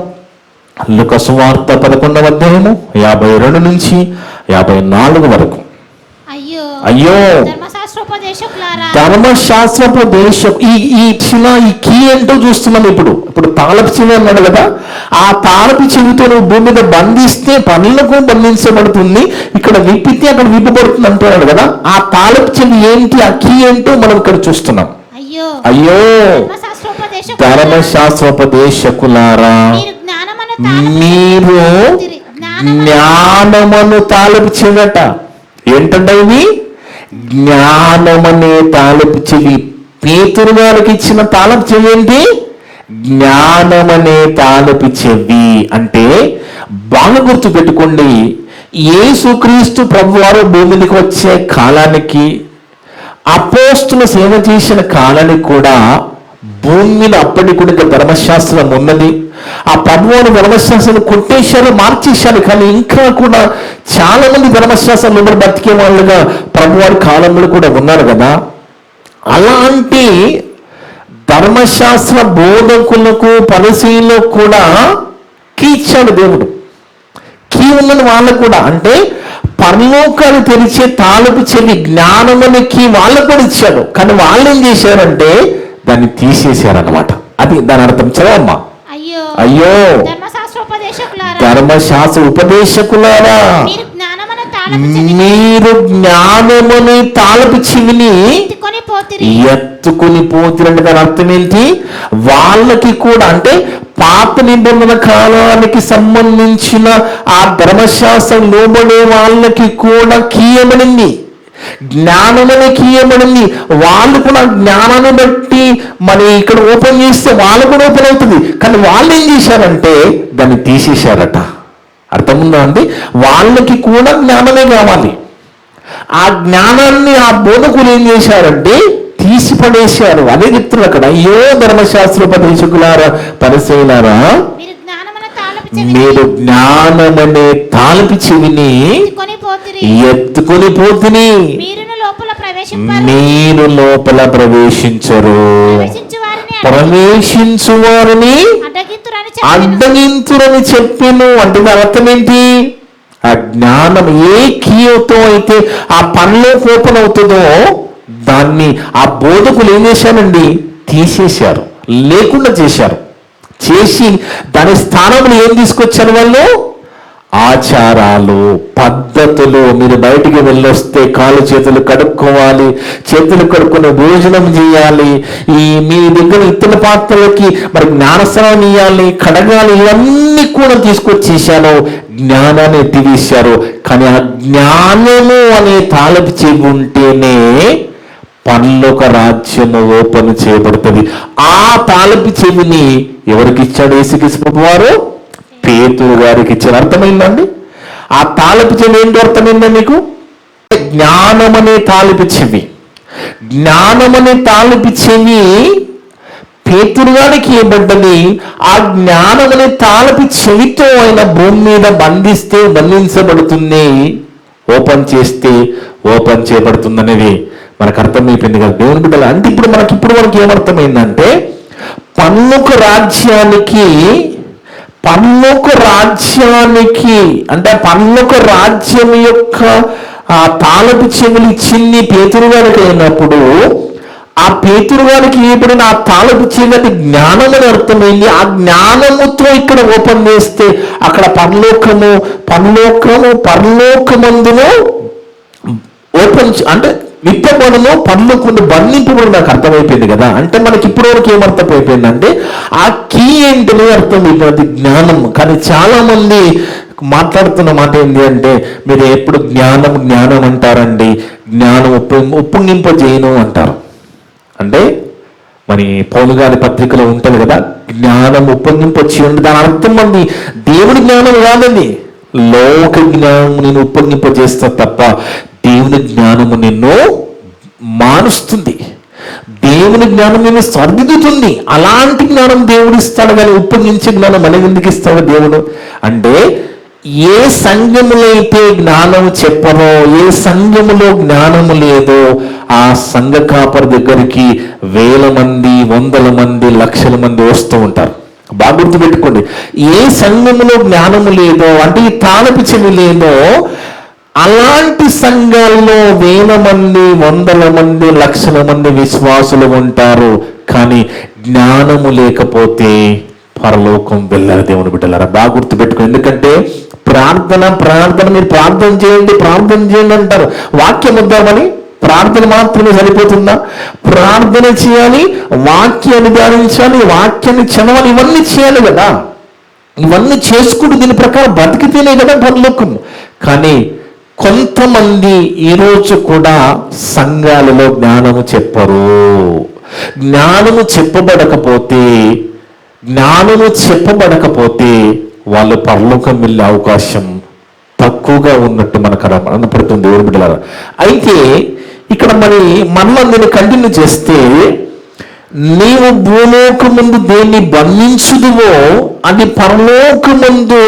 [SPEAKER 1] లూకా సువార్త 11వ అధ్యాయము 52 నుంచి 54 వరకు. అయ్యో ధర్మశాస్త్రోపదేశం. ఈ కీ ఏంటో చూస్తున్నాం. ఇప్పుడు తాళపు చెవి అన్నాడు కదా, ఆ తాళపు చెవితో నువ్వు భూమి మీద బంధిస్తే పనులకు బంధించబడుతుంది, ఇక్కడ విప్పితే అక్కడ విప్పబడుతుంది అంటున్నాడు కదా. ఆ తాళపు చెవి ఏంటి, ఆ కీ ఏంటో మనం ఇక్కడ చూస్తున్నాం. అయ్యో ధర్మశాస్త్రోపదేశకులారా, మీరు జ్ఞానమును తాళపు చెవిట. ఏంటంటే ఇది జ్ఞానమనే తాళపు చెవి. పేతురు గారికి ఇచ్చిన తాళపు చెవి ఏంటి? జ్ఞానమనే తాళపు చెవి. అంటే బాగా గుర్తు పెట్టుకోండి, యేసుక్రీస్తు ప్రభువారు భూమి మీదకి వచ్చే కాలానికి, అపోస్తుల సేవ చేసిన కాలానికి కూడా భూమి మీద అప్పటికి కూడా ధర్మశాస్త్రం ఉన్నది. ఆ ప్రభువారు ధర్మశాస్త్రాన్ని కొట్టేశారు, మార్చేశారు. కానీ ఇంకా కూడా చాలా మంది ధర్మశాస్త్రంలో బతికే వాళ్ళుగా ప్రభువారి కాలంలో కూడా ఉన్నారు కదా. అలాంటి ధర్మశాస్త్ర బోధకులకు పరిశీలకు కూడా కీ ఇచ్చాడు దేవుడు. కీ ఉన్నది వాళ్ళకు కూడా. అంటే పరలోకాలు తెరిచే తాళపు చెవి జ్ఞానమని కీ వాళ్ళకు కూడా ఇచ్చాడు. కానీ వాళ్ళు ఏం చేశారంటే దాన్ని తీసేశారనమాట. అది దాని అర్థం. చదవమ్మా. అయ్యో ధర్మశాస్త్ర ఉపదేశకులారా, మీరు జ్ఞానముని తాళపు చెవిని ఎత్తుకొని పోతురంటే దాని అర్థం ఏంటి? వాళ్ళకి కూడా, అంటే పాత నిబంధన కాలానికి సంబంధించిన ఆ ధర్మశాస్త్రం లోబడే వాళ్ళకి కూడా కీయబడింది, జ్ఞానమనే కీయబడింది. వాళ్ళు కూడా జ్ఞానాన్ని బట్టి మరి ఇక్కడ ఓపెన్ చేస్తే వాళ్ళు కూడా ఓపెన్ అవుతుంది. కానీ వాళ్ళు ఏం చేశారంటే దాన్ని తీసేశారట. అర్థముందా అండి? వాళ్ళకి కూడా జ్ఞానమే కావాలి. ఆ జ్ఞానాన్ని ఆ బోధకులు ఏం చేశారంటే తీసి పడేశారు. అదే చెప్తున్నారు అక్కడ. అయ్యో ధర్మశాస్త్రోపదేశకులారా, పరిసయ్యులారా, మీరు జ్ఞానమనే తాళపు చెవిని ఎత్తుకొని పోతిని, మీరు లోపల ప్రవేశించరు, ప్రవేశించు వారిని అడ్డగింతురని చెప్పాను. అంటే అర్థం ఏంటి? ఆ జ్ఞానం ఏ కీతో అయితే ఆ పనిలో ఓపెన్ అవుతుందో దాన్ని ఆ బోధకులు ఏం చేశారండి? తీసేశారు, లేకుండా చేశారు. చేసి దాని స్థానంలో ఏం తీసుకొచ్చారు వాళ్ళు? ఆచారాలు, పద్ధతులు. మీరు బయటికి వెళ్ళొస్తే కాళ్ళు చేతులు కడుక్కోవాలి, చేతులు కడుక్కొని భోజనం చేయాలి, మీ దగ్గర ఇతర పాత్రలకి మరి జ్ఞానస్నానం ఇవ్వాలి, కడగాలి, ఇవన్నీ కూడా తీసుకొచ్చేసాను. జ్ఞానాన్ని ఎత్తివేశారు. కానీ ఆ జ్ఞానము అనే తాళపు చెవి ఉంటేనే పరలోక రాజ్యము ఓపెన్ చేయబడుతుంది. ఆ తాళపు చెవిని ఎవరికి ఇచ్చాడు? యేసుక్రీస్తు ప్రభువారు పేతురు గారికి ఇచ్చారు. అర్థమైందండి? ఆ తాళపు చెవి ఏంటో అర్థమైందా మీకు? జ్ఞానమనే తాళపు చెవి. జ్ఞానమనే తాళపు చెవి పేతురు గారికి ఇవ్వబడ్డది. ఆ జ్ఞానమనే తాళపు చెవితో ఆయన భూమి మీద బంధించబడుతుంది, ఓపెన్ చేస్తే ఓపెన్ చేయబడుతుంది అనేది మనకు అర్థమైపోయింది కదా దేవుని బిడ్డలు. అంటే ఇప్పుడు మనకి ఏమర్థమైందంటే పరలోక రాజ్యానికి అంటే పరలోక రాజ్యం యొక్క ఆ తాళపు చెవులు ఇచ్చింది పేతురు గారికి అయినప్పుడు, ఆ పేతురు గారికి ఇవ్వబడిన ఆ తాళపు చెవి జ్ఞానం అని అర్థమైంది. ఆ జ్ఞానముతో ఇక్కడ ఓపెన్ చేస్తే అక్కడ పరలోకమందులో ఓపెన్ అంటే విప్పబడును, పరలోకమందు బంధింపబడు. నాకు అర్థమైపోయింది కదా. అంటే మనకి ఇప్పటి వరకు ఏమర్థం అయిపోయిందంటే ఆ కీ ఏంటనే అర్థం అయిపోయింది, జ్ఞానం. కానీ చాలా మంది మాట్లాడుతున్న మాట ఏంటి అంటే, మీరు ఎప్పుడు జ్ఞానం జ్ఞానం అంటారండి, జ్ఞానం ఉప్పొంగింపజేయను అంటారు. అంటే మరి పౌలు గారి పత్రికలో ఉంటుంది కదా, జ్ఞానం ఉప్పొంగింపచేయండి. దాని అర్థం మంది దేవుని జ్ఞానం కాదండి, లోక జ్ఞానము నేను ఉప్పొంగింపజేస్తా తప్ప దేవుని జ్ఞానము నిన్ను మారుస్తుంది, దేవుని జ్ఞానం నిన్ను సరిదిద్దుతుంది. అలాంటి జ్ఞానం దేవుడు ఇస్తాడు, కానీ ఉప్పొంగించే జ్ఞానం మనకి ఎందుకు ఇస్తాడు దేవుడు అంటే, ఏ సంఘములో అయితే జ్ఞానం చెప్పరో, ఏ సంఘములో జ్ఞానము లేదో ఆ సంఘ కాపరి దగ్గరికి 1000 మంది, 100 మంది, లక్షల మంది వస్తూ ఉంటారు. బాగా గుర్తుపెట్టుకోండి. ఏ సంఘములో జ్ఞానము లేదో అంటే ఈ తాళపు చెవి లేదో అలాంటి సంఘాల్లో 1000 మంది, 100 మంది, లక్షల మంది విశ్వాసులు ఉంటారు. కానీ జ్ఞానము లేకపోతే పరలోకం వెళ్ళారు దేవుని బిడ్డలారా. బాగా గుర్తుపెట్టుకోండి. ఎందుకంటే ప్రార్థన మీరు ప్రార్థన చేయండి అంటారు. వాక్యం వద్దామని ప్రార్థన మాత్రమే సరిపోతుందా? ప్రార్థన చేయాలి, వాక్యాన్ని ధ్యానించాలి, వాక్యాన్ని చదవాలి, ఇవన్నీ చేయాలి కదా. ఇవన్నీ చేసుకుంటూ దీని ప్రకారం బతికితేనే కదా పరలోకం. కానీ కొంతమంది ఈరోజు కూడా సంఘాలలో జ్ఞానము చెప్పరు. జ్ఞానము చెప్పబడకపోతే వాళ్ళు పరలోకం వెళ్ళే అవకాశం తక్కువగా ఉన్నట్టు మనకు అనపడుతుంది దేవుని బిడ్డలారా. అయితే ఇక్కడ మనలో నేను కంటిన్యూ చేస్తే, నీవు భూలోకమందు దేన్ని బంధించుదువో అది పరలోకమందు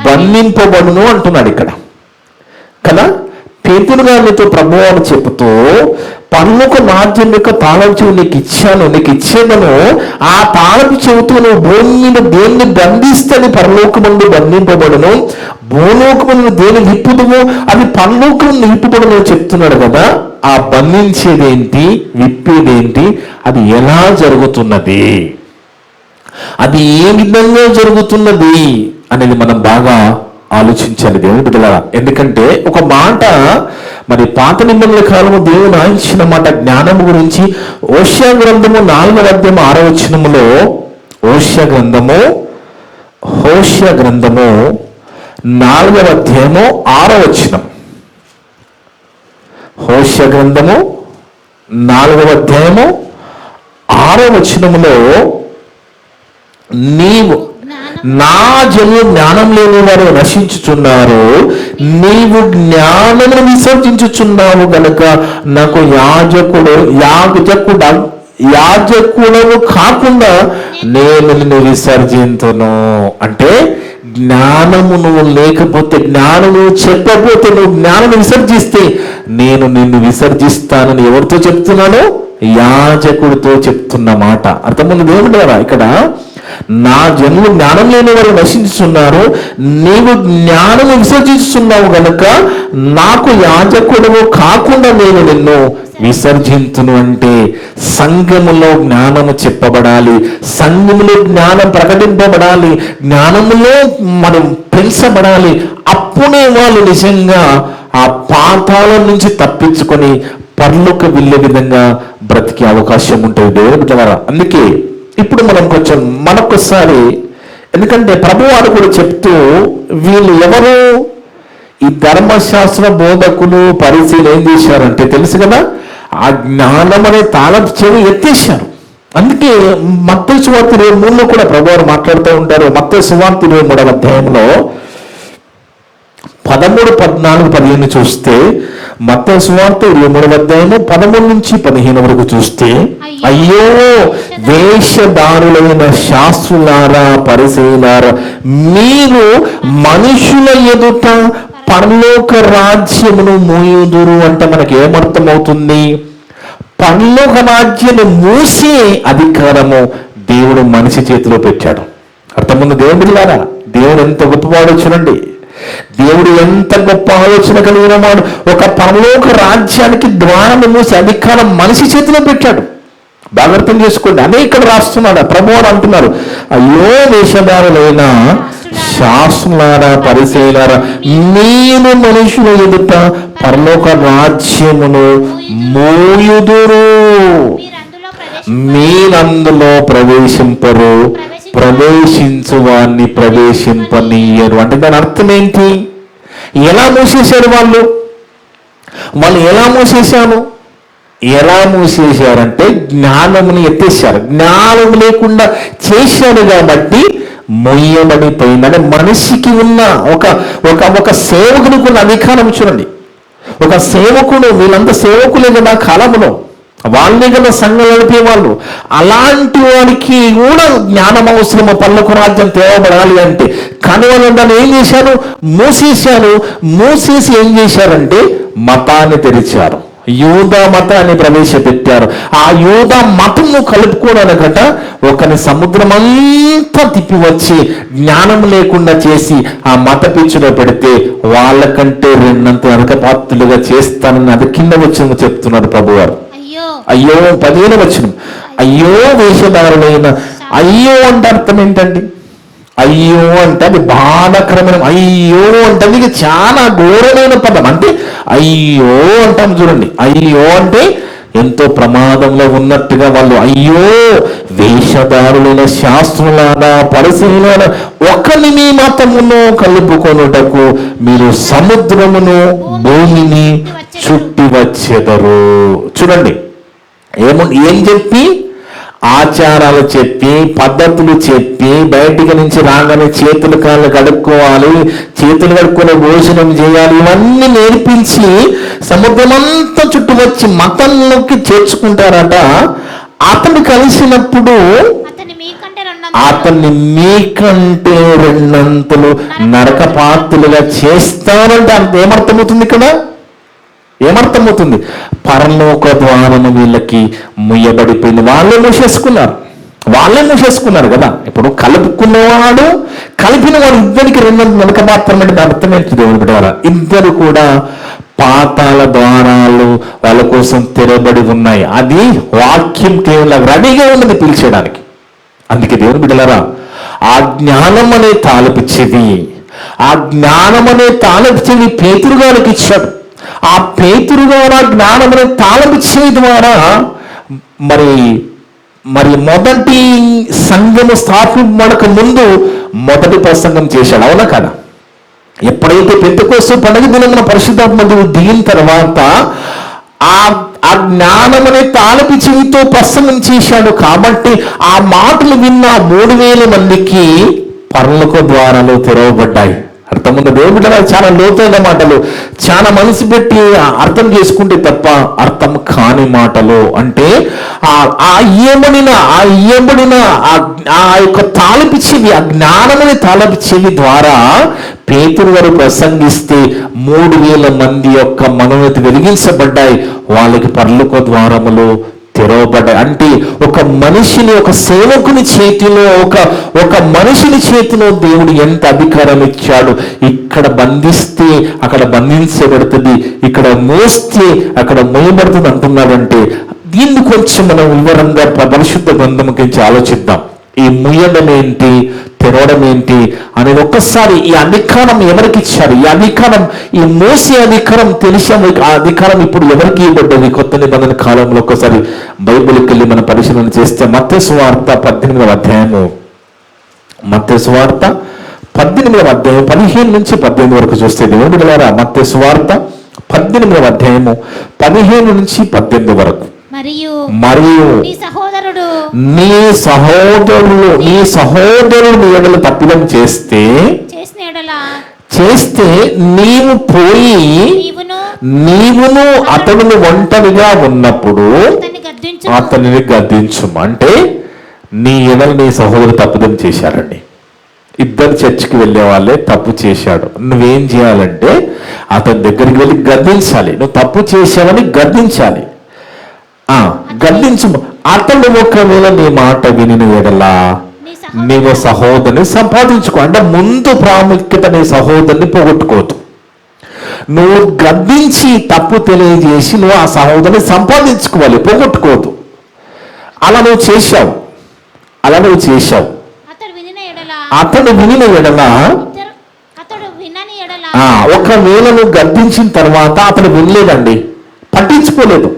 [SPEAKER 1] బంధింపబడును అంటున్నాడు ఇక్కడ కదా. పేతురు గారితో ప్రభువు చెబుతూ, పరలోక రాజ్యం యొక్క తాళపు చెవి నీకు ఇచ్చేదను, ఆ తాళపు చెవితో నువ్వు భూమి మీద దేన్ని బంధిస్తే అది పరలోకమందు బంధింపబడును, భూలోకమును దేని విప్పుదువో అది పరలోకమును విప్పుబడును చెప్తున్నాడు కదా. ఆ బంధించేదేంటి, విప్పేదేంటి, అది ఎలా జరుగుతున్నది, అది ఏ విధంగా జరుగుతున్నది అనేది మనం బాగా ఆలోచించాలి దేవుని బిడ్డలారా. ఎందుకంటే ఒక మాట మరి పాత నిబంధనల కాలము దేవుని ఆయించిన మాట జ్ఞానము గురించి ఓషియా గ్రంథము 4వ అధ్యాయం 6వ వచనములో, హోషేయ గ్రంథము 4వ అధ్యాయము 6వ వచనం, హోషేయ గ్రంథము 4వ అధ్యాయము 6వ వచనములో, నీవు నా జనులు జ్ఞానం లేని వారు నశించుచున్నారు, నీవు జ్ఞానమును విసర్జించుచున్నావు గనుక నాకు యాజకుడవు కాకుండా నేను నిన్ను విసర్జింతును. అంటే జ్ఞానము నువ్వు లేకపోతే, జ్ఞానము చెప్పకపోతే, నువ్వు జ్ఞానము విసర్జిస్తే నేను నిన్ను విసర్జిస్తానని ఎవరితో చెప్తున్నాను? యాజకుడితో చెప్తున్న మాట అర్థముంది దేవుడు కదా. ఇక్కడ నా జనులు జ్ఞానం లేని వారు నశించుతున్నారు, నీవు జ్ఞానము విసర్జిస్తున్నావు గనుక నాకు యాజకుడవు కాకుండా నేను నిన్ను విసర్జింతును. అంటే సంఘములో జ్ఞానము చెప్పబడాలి, సంఘములో జ్ఞానం ప్రకటింపబడాలి, జ్ఞానములో మనం పెంచబడాలి. అప్పుడే వాళ్ళు నిజంగా ఆ పాతాళం నుంచి తప్పించుకొని పరలోక వెళ్ళే విధంగా బ్రతికే అవకాశం ఉంటుంది దేవుని బిడ్డలారా. అందుకే ఇప్పుడు మనం కొంచెం మరొకసారి, ఎందుకంటే ప్రభువారు కూడా చెప్తూ, వీళ్ళు ఎవరు, ఈ ధర్మశాస్త్ర బోధకులు పరిశీలన ఏం చేశారంటే తెలుసు కదా, ఆ జ్ఞానం అనే తాళపు చెవి ఎత్తేశారు. అందుకే మత్తయి సువార్త 23లో కూడా ప్రభువారు మాట్లాడుతూ ఉంటారు. మత్తయి సువార్త 23వ అధ్యాయంలో 13, 14, 15 చూస్తే, మత్తయి సువార్త 23వ అధ్యాయము 13 నుంచి 15 వరకు చూస్తే, అయ్యో వేషధారులైన శాస్త్రులారా, పరిసయ్యులారా, మీరు మనుషుల ఎదుట పరలోక రాజ్యమును మోయుదురు. అంటే మనకి ఏమర్థమవుతుంది? పరలోక రాజ్యాన్ని మూసే అధికారము దేవుడు మనిషి చేతిలో పెట్టాడు. అర్థముంది దేవుని బిడ్డలారా. దేవుడు ఎంత గొప్పవాడో చూడండి. దేవుడు ఎంత గొప్ప ఆలోచన కలిగిన వాడు. ఒక పరలోక రాజ్యానికి ద్వారం మూసే అధికారం మనిషి చేతిలో పెట్టాడు. బాగా అర్థం చేసుకోండి. అదే ఇక్కడ రాస్తున్నాడు ప్రభువారు అంటున్నారు, అయ్యో వేషధారులైన శాస్త్రులారా పరిసయ్యులారా, మీరు మనుషుల ఎదుట పరలోక రాజ్యమును మోయుదురు, మీరందులో ప్రవేశింపరు, ప్రవేశించు వారిని ప్రవేశింపనీయరు. అంటే దాని అర్థం ఏంటి? ఎలా మూసేశారు వాళ్ళు ఎలా మూసేశారు? ఎలా మూసేశారంటే జ్ఞానముని ఎత్తేసారు. జ్ఞానం లేకుండా చేశాడు కాబట్టి మొయ్యబడిపోయింది. అంటే మనిషికి ఉన్న ఒక సేవకునికి ఉన్న అధికారం చూడండి. ఒక సేవకుడు, వీళ్ళంతా సేవకులే కదా కాలంలో, వాళ్ళే కదా సంఘం నడిపే వాళ్ళు. అలాంటి వారికి కూడా జ్ఞానం అవసరము, పరలోక రాజ్యం తేవబడాలి అంటే. కానీ వాళ్ళు దాన్ని ఏం చేశారు? మూసేసి ఏం చేశారంటే మతాన్ని తెరిచారు, యూదా మతాన్ని ప్రవేశపెట్టారు. ఆ యూదా మతము కలుపుకోవడానికట ఒకని సముద్రం అంతా తిప్పి వచ్చి జ్ఞానం లేకుండా చేసి ఆ మత పిచ్చులో పెడితే వాళ్ళకంటే రెండంత నరకపాత్రులుగా చేస్తానని అది కింద వచ్చిన చెప్తున్నారు ప్రభువారు. అయ్యో 15 వచనం, అయ్యో వేషధారులైన. అయ్యో అంటే అర్థం ఏంటండి? అయ్యో అంటే అది బాధాకరమైన, అయ్యో అంటే అది చాలా ఘోరమైన పదం. అంటే అయ్యో అంటాం చూడండి. అయ్యో అంటే ఎంతో ప్రమాదంలో ఉన్నట్టుగా వాళ్ళు, అయ్యో వేషధారులైన శాస్త్రులారా పరిశీలన ఒకరిని మీ మతమును కలుపుకొనుటకు మీరు సముద్రమును భూమిని చుట్టి వచ్చెదరు. చూడండి, ఏం చెప్పి, ఆచారాలు చెప్పి, పద్ధతులు చెప్పి, బయటికి నుంచి రాగానే చేతులు కాళ్ళు కడుక్కోవాలి, చేతులు కడుక్కొని భోజనం చేయాలి, ఇవన్నీ నేర్పించి సముద్రమంతా చుట్టూ వచ్చి మతంలోకి చేర్చుకుంటారట. అతను కలిసినప్పుడు అతన్ని మీకంటే రెండంతలు నరకపాత్రులుగా చేస్తారంటే అంత ఏమర్థమవుతుంది ఇక్కడ? ఏమర్థమవుతుంది? పరలోక ద్వారము వీళ్ళకి ముయ్యబడిపోయింది. వాళ్ళే మూసేసుకున్నారు కదా. ఇప్పుడు కలుపుకున్నవాడు, కలిపిన వాడు ఇద్దరికి రెండంతలు నరక మాత్రమే. అర్థం ఏంటి దేవుని బిడ్డలారా? ఇద్దరు కూడా పాతాళ ద్వారాలు వాళ్ళ కోసం తెరబడి ఉన్నాయి. అది వాక్యం కేవలం రెడీగా ఉన్నది పిలిచేయడానికి. అందుకే దేవుని బిడ్డలారా, ఆ జ్ఞానం అనే తాళపు చెవి పేతురు గారికి ఇచ్చాడు. ఆ పేతురు ద్వారా జ్ఞానం అనే తాళపు చెవి ద్వారా మరి మొదటి సంఘము స్థాపించక ముందు మొదటి ప్రసంగం చేశాడు. అవునా కదా? ఎప్పుడైతే పెంతెకోస్తు పండుగ దినమున పరిశుద్ధాత్మ దేవుడు దిగిన తర్వాత ఆ జ్ఞానం అనే తాళపు చెవితో ప్రసంగం చేశాడు. కాబట్టి ఆ మాటలు విన్న 3000 మందికి పరలోక ద్వారాలు తెరవబడ్డాయి. అర్థముంది దేవుడు బిడ్డలా? చాలా లోతైన మాటలు, చాలా మనసు పెట్టి అర్థం చేసుకుంటే తప్ప అర్థం కాని మాటలు. అంటే ఆ ఇయ్యబడిన ఆ యొక్క తాళపు చెవి, ఆ జ్ఞానమని తాళపు చెవి ద్వారా పేతురు గారు ప్రసంగిస్తే 3000 మంది యొక్క మనోన్నతి వెలిగించబడ్డాయి. వాళ్ళకి పరలోక ద్వారములు తెరవబడ్డాయి. అంటే ఒక మనిషిని, ఒక సేవకుని చేతిలో, ఒక మనిషిని చేతిలో దేవుడు ఎంత అధికారం ఇచ్చాడు. ఇక్కడ బంధిస్తే అక్కడ బంధించబడుతుంది, ఇక్కడ మోస్తే అక్కడ మోయబడుతుంది అంటున్నాడంటే దీన్ని కొంచెం మనం వివరంగా పరిశుద్ధ గ్రంథంకి ఆలోచిద్దాం. ఈ ముయ్యడం ఏంటి, తెరవడం ఏంటి అనేది ఒక్కసారి. ఈ అధికారం ఎవరికి ఇచ్చారు? ఈ అధికారం, ఈ మోసే అధికారం తెలిసాము. ఆ అధికారం ఇప్పుడు ఎవరికి ఇవ్వబడ్డది? కొత్త నిబంధన కాలంలో ఒక్కసారి బైబిల్కి వెళ్ళి మనం పరిశీలన చేస్తే మత్తయి సువార్త 18వ అధ్యాయము, మత్తయి సువార్త 18వ అధ్యాయం 15 నుంచి 18 వరకు చూస్తే దేవుని బిడ్డలారా, మత్తయి సువార్త 18వ అధ్యాయము 15 నుంచి 18 వరకు. మరియు నీ సహోదరుడు ఎడల తప్పిదం చేస్తే నీవు పోయి నీవును అతడును ఒంటరిగా ఉన్నప్పుడు అతనిని గద్దించు. అంటే నీ ఎడల నీ సహోదరుడు తప్పిదం చేశారండి. ఇద్దరు చర్చికి వెళ్ళే వాళ్ళే తప్పు చేశాడు. నువ్వేం చేయాలంటే అతని దగ్గరికి వెళ్ళి గద్దించాలి. నువ్వు తప్పు చేశావని గద్దించాలి. గద్దించు. అతడు ఒకవేళ నీ మాట విని ఎడలా నీవు సహోదరుని సంపాదించుకో. అంటే ముందు ప్రాముఖ్యత నీ సహోదరుని పోగొట్టుకోవద్దు. నువ్వు గద్దించి తప్పు తెలియజేసి నువ్వు ఆ సహోదరుని సంపాదించుకోవాలి, పోగొట్టుకోవద్దు. అలా నువ్వు చేశావు. అతడు వినిన ఎడల ఒకవేళ నువ్వు గద్దించిన తర్వాత అతను వినలేదండి, పట్టించుకోలేదు,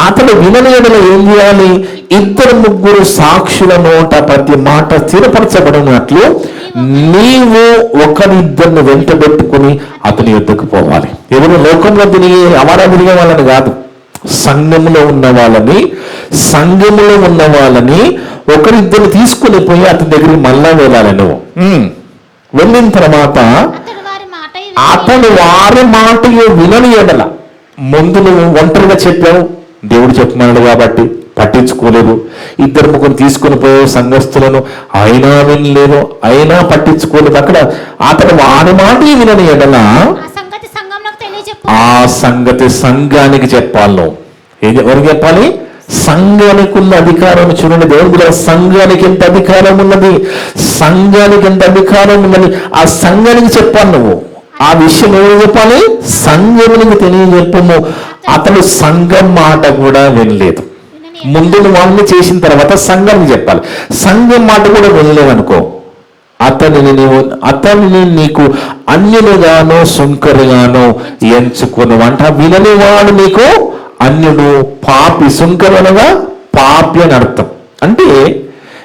[SPEAKER 1] అతను వినని ఎడల ఏం చేయాలి? 2-3 సాక్షుల నోట ప్రతి మాట స్థిరపరచబడినట్లు నీవు ఒకరిద్దరిని వెంటబెట్టుకుని అతని యుద్ధకు పోవాలి. ఎవరు లోకంలో తిరిగే అవారా తిరిగే వాళ్ళని కాదు, సంఘములో ఉన్న వాళ్ళని ఒకరిద్దరు తీసుకుని పోయి అతని దగ్గరికి మళ్ళా వెళ్ళాలి. నువ్వు వెళ్ళిన తర్వాత అతను వారి మాట వినని ఎడల, ముందు నువ్వు ఒంటరిగా చెప్పావు, దేవుడు చెప్పమన్నాడు కాబట్టి పట్టించుకోలేదు, 2-3 తీసుకుని పోయావు సంఘస్థులను, అయినా వినలేదు, అయినా పట్టించుకోలేదు. అక్కడ అతను వారి మాట వినని ఎడల ఆ సంగతి సంఘానికి చెప్పాలి. నువ్వు ఎవరికి చెప్పాలి? సంఘానికి ఉన్న అధికారం. చూడండి, దేవుడు సంఘానికి ఎంత అధికారం ఉన్నది, సంఘానికి ఎంత అధికారం ఉన్నది, ఆ సంఘానికి చెప్పాలి. నువ్వు ఆ విషయం ఎవరు చెప్పాలి? సంఘమునికి తెలియజెప్పము. అతను సంఘం మాట కూడా వినలేదు. ముందు నువ్వు అన్ని చేసిన తర్వాత సంఘానికి చెప్పాలి. సంఘం మాట కూడా వినలేదు అనుకో, అతనిని నీకు అన్యులుగానో సుంకరుగానో ఎంచుకుని అంట. విననివాడు నీకు అన్యుడు, పాపి. సుంకరులుగా పాపి అని అర్థం. అంటే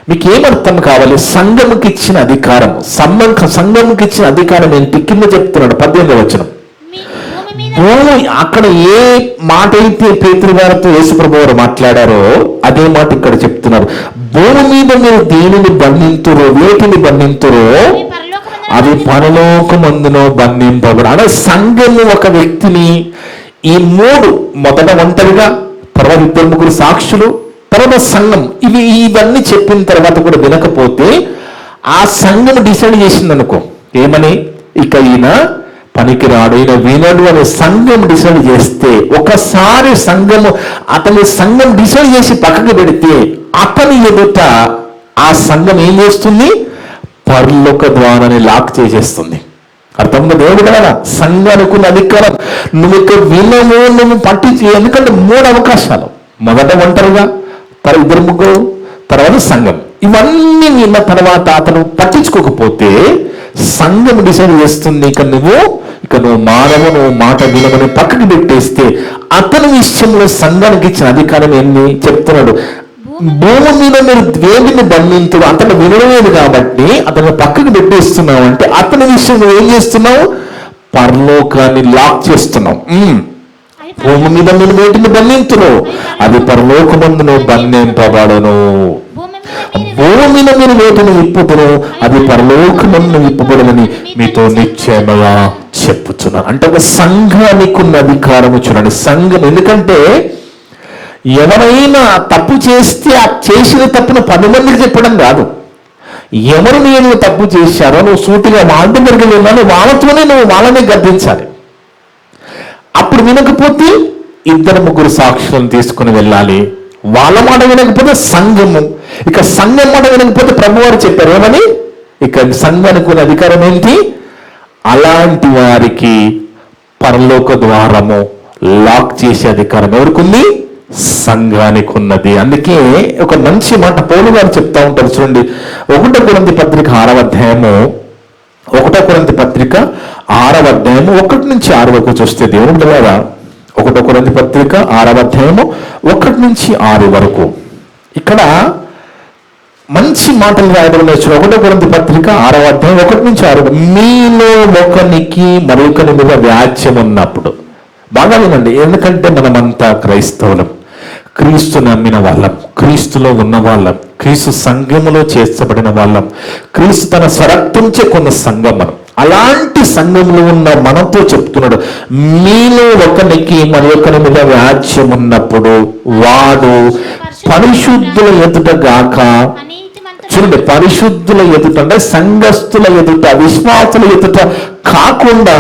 [SPEAKER 1] మీకు ఏమర్థం కావాలి? సంఘముకి ఇచ్చిన అధికారం, సంఘముకి ఇచ్చిన అధికారం ఏంటి? కింద చెప్తున్నాడు 18వ వచనం. అక్కడ ఏ మాట అయితే పేతురు గారితో యేసుప్రభువు వారు మాట్లాడారో అదే మాట ఇక్కడ చెప్తున్నారు. భూమి మీద మీరు దేనిని బంధింతురో, వేటిని బంధింతురో అవి పరలోకమందునో బంధింపబడు. అనే సంఘము ఒక వ్యక్తిని ఈ 3 మొదట ఒంటరిగా, తర్వాత 2-3 సాక్షులు, తర్వాత సంఘం, ఇవన్నీ చెప్పిన తర్వాత కూడా వినకపోతే ఆ సంఘం డిసైడ్ చేసింది అనుకో, ఏమని? ఇక ఈయన పనికిరాడు, ఈయన వినడు అనే సంఘం డిసైడ్ చేస్తే, ఒకసారి అతని సంఘం డిసైడ్ చేసి పక్కకు పెడితే అతని ఎదుట ఆ సంఘం ఏం చేస్తుంది? పరలోక ద్వారాన్ని లాక్ చేసేస్తుంది. అర్థంగా దేవుడు కదా సంఘానికి ఉన్న అధికారం. నువ్వు ఇక వినము, నువ్వు పట్టించి, ఎందుకంటే 3 అవకాశాలు. మొదట ఒంటరిగా, తర్వాత 2-3, తర్వాత సంఘం. ఇవన్నీ విన్న తర్వాత అతను పట్టించుకోకపోతే సంఘం డిసైడ్ చేస్తుంది ఇక నువ్వు మానవు, నువ్వు మాట వినమని పక్కకి పెట్టేస్తే అతని విషయంలో సంఘానికి ఇచ్చిన అధికారం ఏంటి చెప్తున్నాడు. భూమి మీద మీరు దేనిని బంధించడు, అతను వినలేదు కాబట్టి అతను పక్కకు పెట్టేస్తున్నావు. అంటే అతని విషయం నువ్వు ఏం చేస్తున్నావు? పరలోకాన్ని లాక్ చేస్తున్నావు. భూమి మీద మీరు వేటిని బంధించును, అది పరలోకమందును బంధింపబడును. భూమిలో మీరు వేటిని విప్పుదును, అది పరలోకమందును విప్పబడునని మీతో నిశ్చయముగా చెప్పుచున్నాను. అంటే ఒక సంఘానికి ఉన్న అధికారము చూడండి. సంఘం, ఎందుకంటే ఎవరైనా తప్పు చేస్తే ఆ చేసిన తప్పును 10 మందికి చెప్పడం కాదు. ఎవరు నేను తప్పు చేశారో నువ్వు సూటిగా వాళ్ళ దగ్గరికి వెళ్ళాలి, వాళ్ళతోనే నువ్వు వాళ్ళని గద్దించాలి. అప్పుడు వినకపోతే 2-3 సాక్షులను తీసుకుని వెళ్ళాలి. వాళ్ళ మాట వినకపోతే సంఘము, ఇక సంఘం మాట వినకపోతే ప్రభువారు చెప్పారు ఏమని? ఇక సంఘానికి ఉన్న అధికారం ఏంటి? అలాంటి వారికి పరలోక ద్వారము లాక్ చేసే అధికారం ఎవరికుంది? సంఘానికి ఉన్నది. అందుకే ఒక మంచి మాట పౌలు గారు చెప్తా ఉంటారు చూడండి. 1 కొరింథీ పత్రిక 6వ అధ్యాయము 1 కొరింథీ పత్రిక 6వ అధ్యాయము 1 నుంచి 6 వరకు చూస్తే దేవుని ద్వారా 1 కొరింథీ పత్రిక 6వ అధ్యాయము 1 నుంచి 6 వరకు ఇక్కడ మంచి మాటలు రాయడం నేర్చుకుని. 1 కొరింథీ పత్రిక 6వ అధ్యాయం 1 నుంచి 6. మీలో ఒకనికి మరొకని మీద వ్యాజ్యం ఉన్నప్పుడు, బాగా వినండి, ఎందుకంటే మనమంతా క్రైస్తవులం, క్రీస్తు నమ్మిన వాళ్ళం, క్రీస్తులో ఉన్న వాళ్ళం, క్రీస్తు సంఘములో చేర్చబడిన వాళ్ళం, క్రీస్తు తన స్వరక్తంచే కొన్న సంఘం మనం. అలాంటి సంఘంలో ఉన్న మనతో చెప్తున్నాడు, మీలో ఒకరికి మరొకరి మీద వ్యాజ్యం ఉన్నప్పుడు వాడు పరిశుద్ధుల ఎదుట గాక, చూడండి, పరిశుద్ధుల ఎదుట అంటే సంఘస్థుల ఎదుట, విశ్వాసుల ఎదుట కాకుండా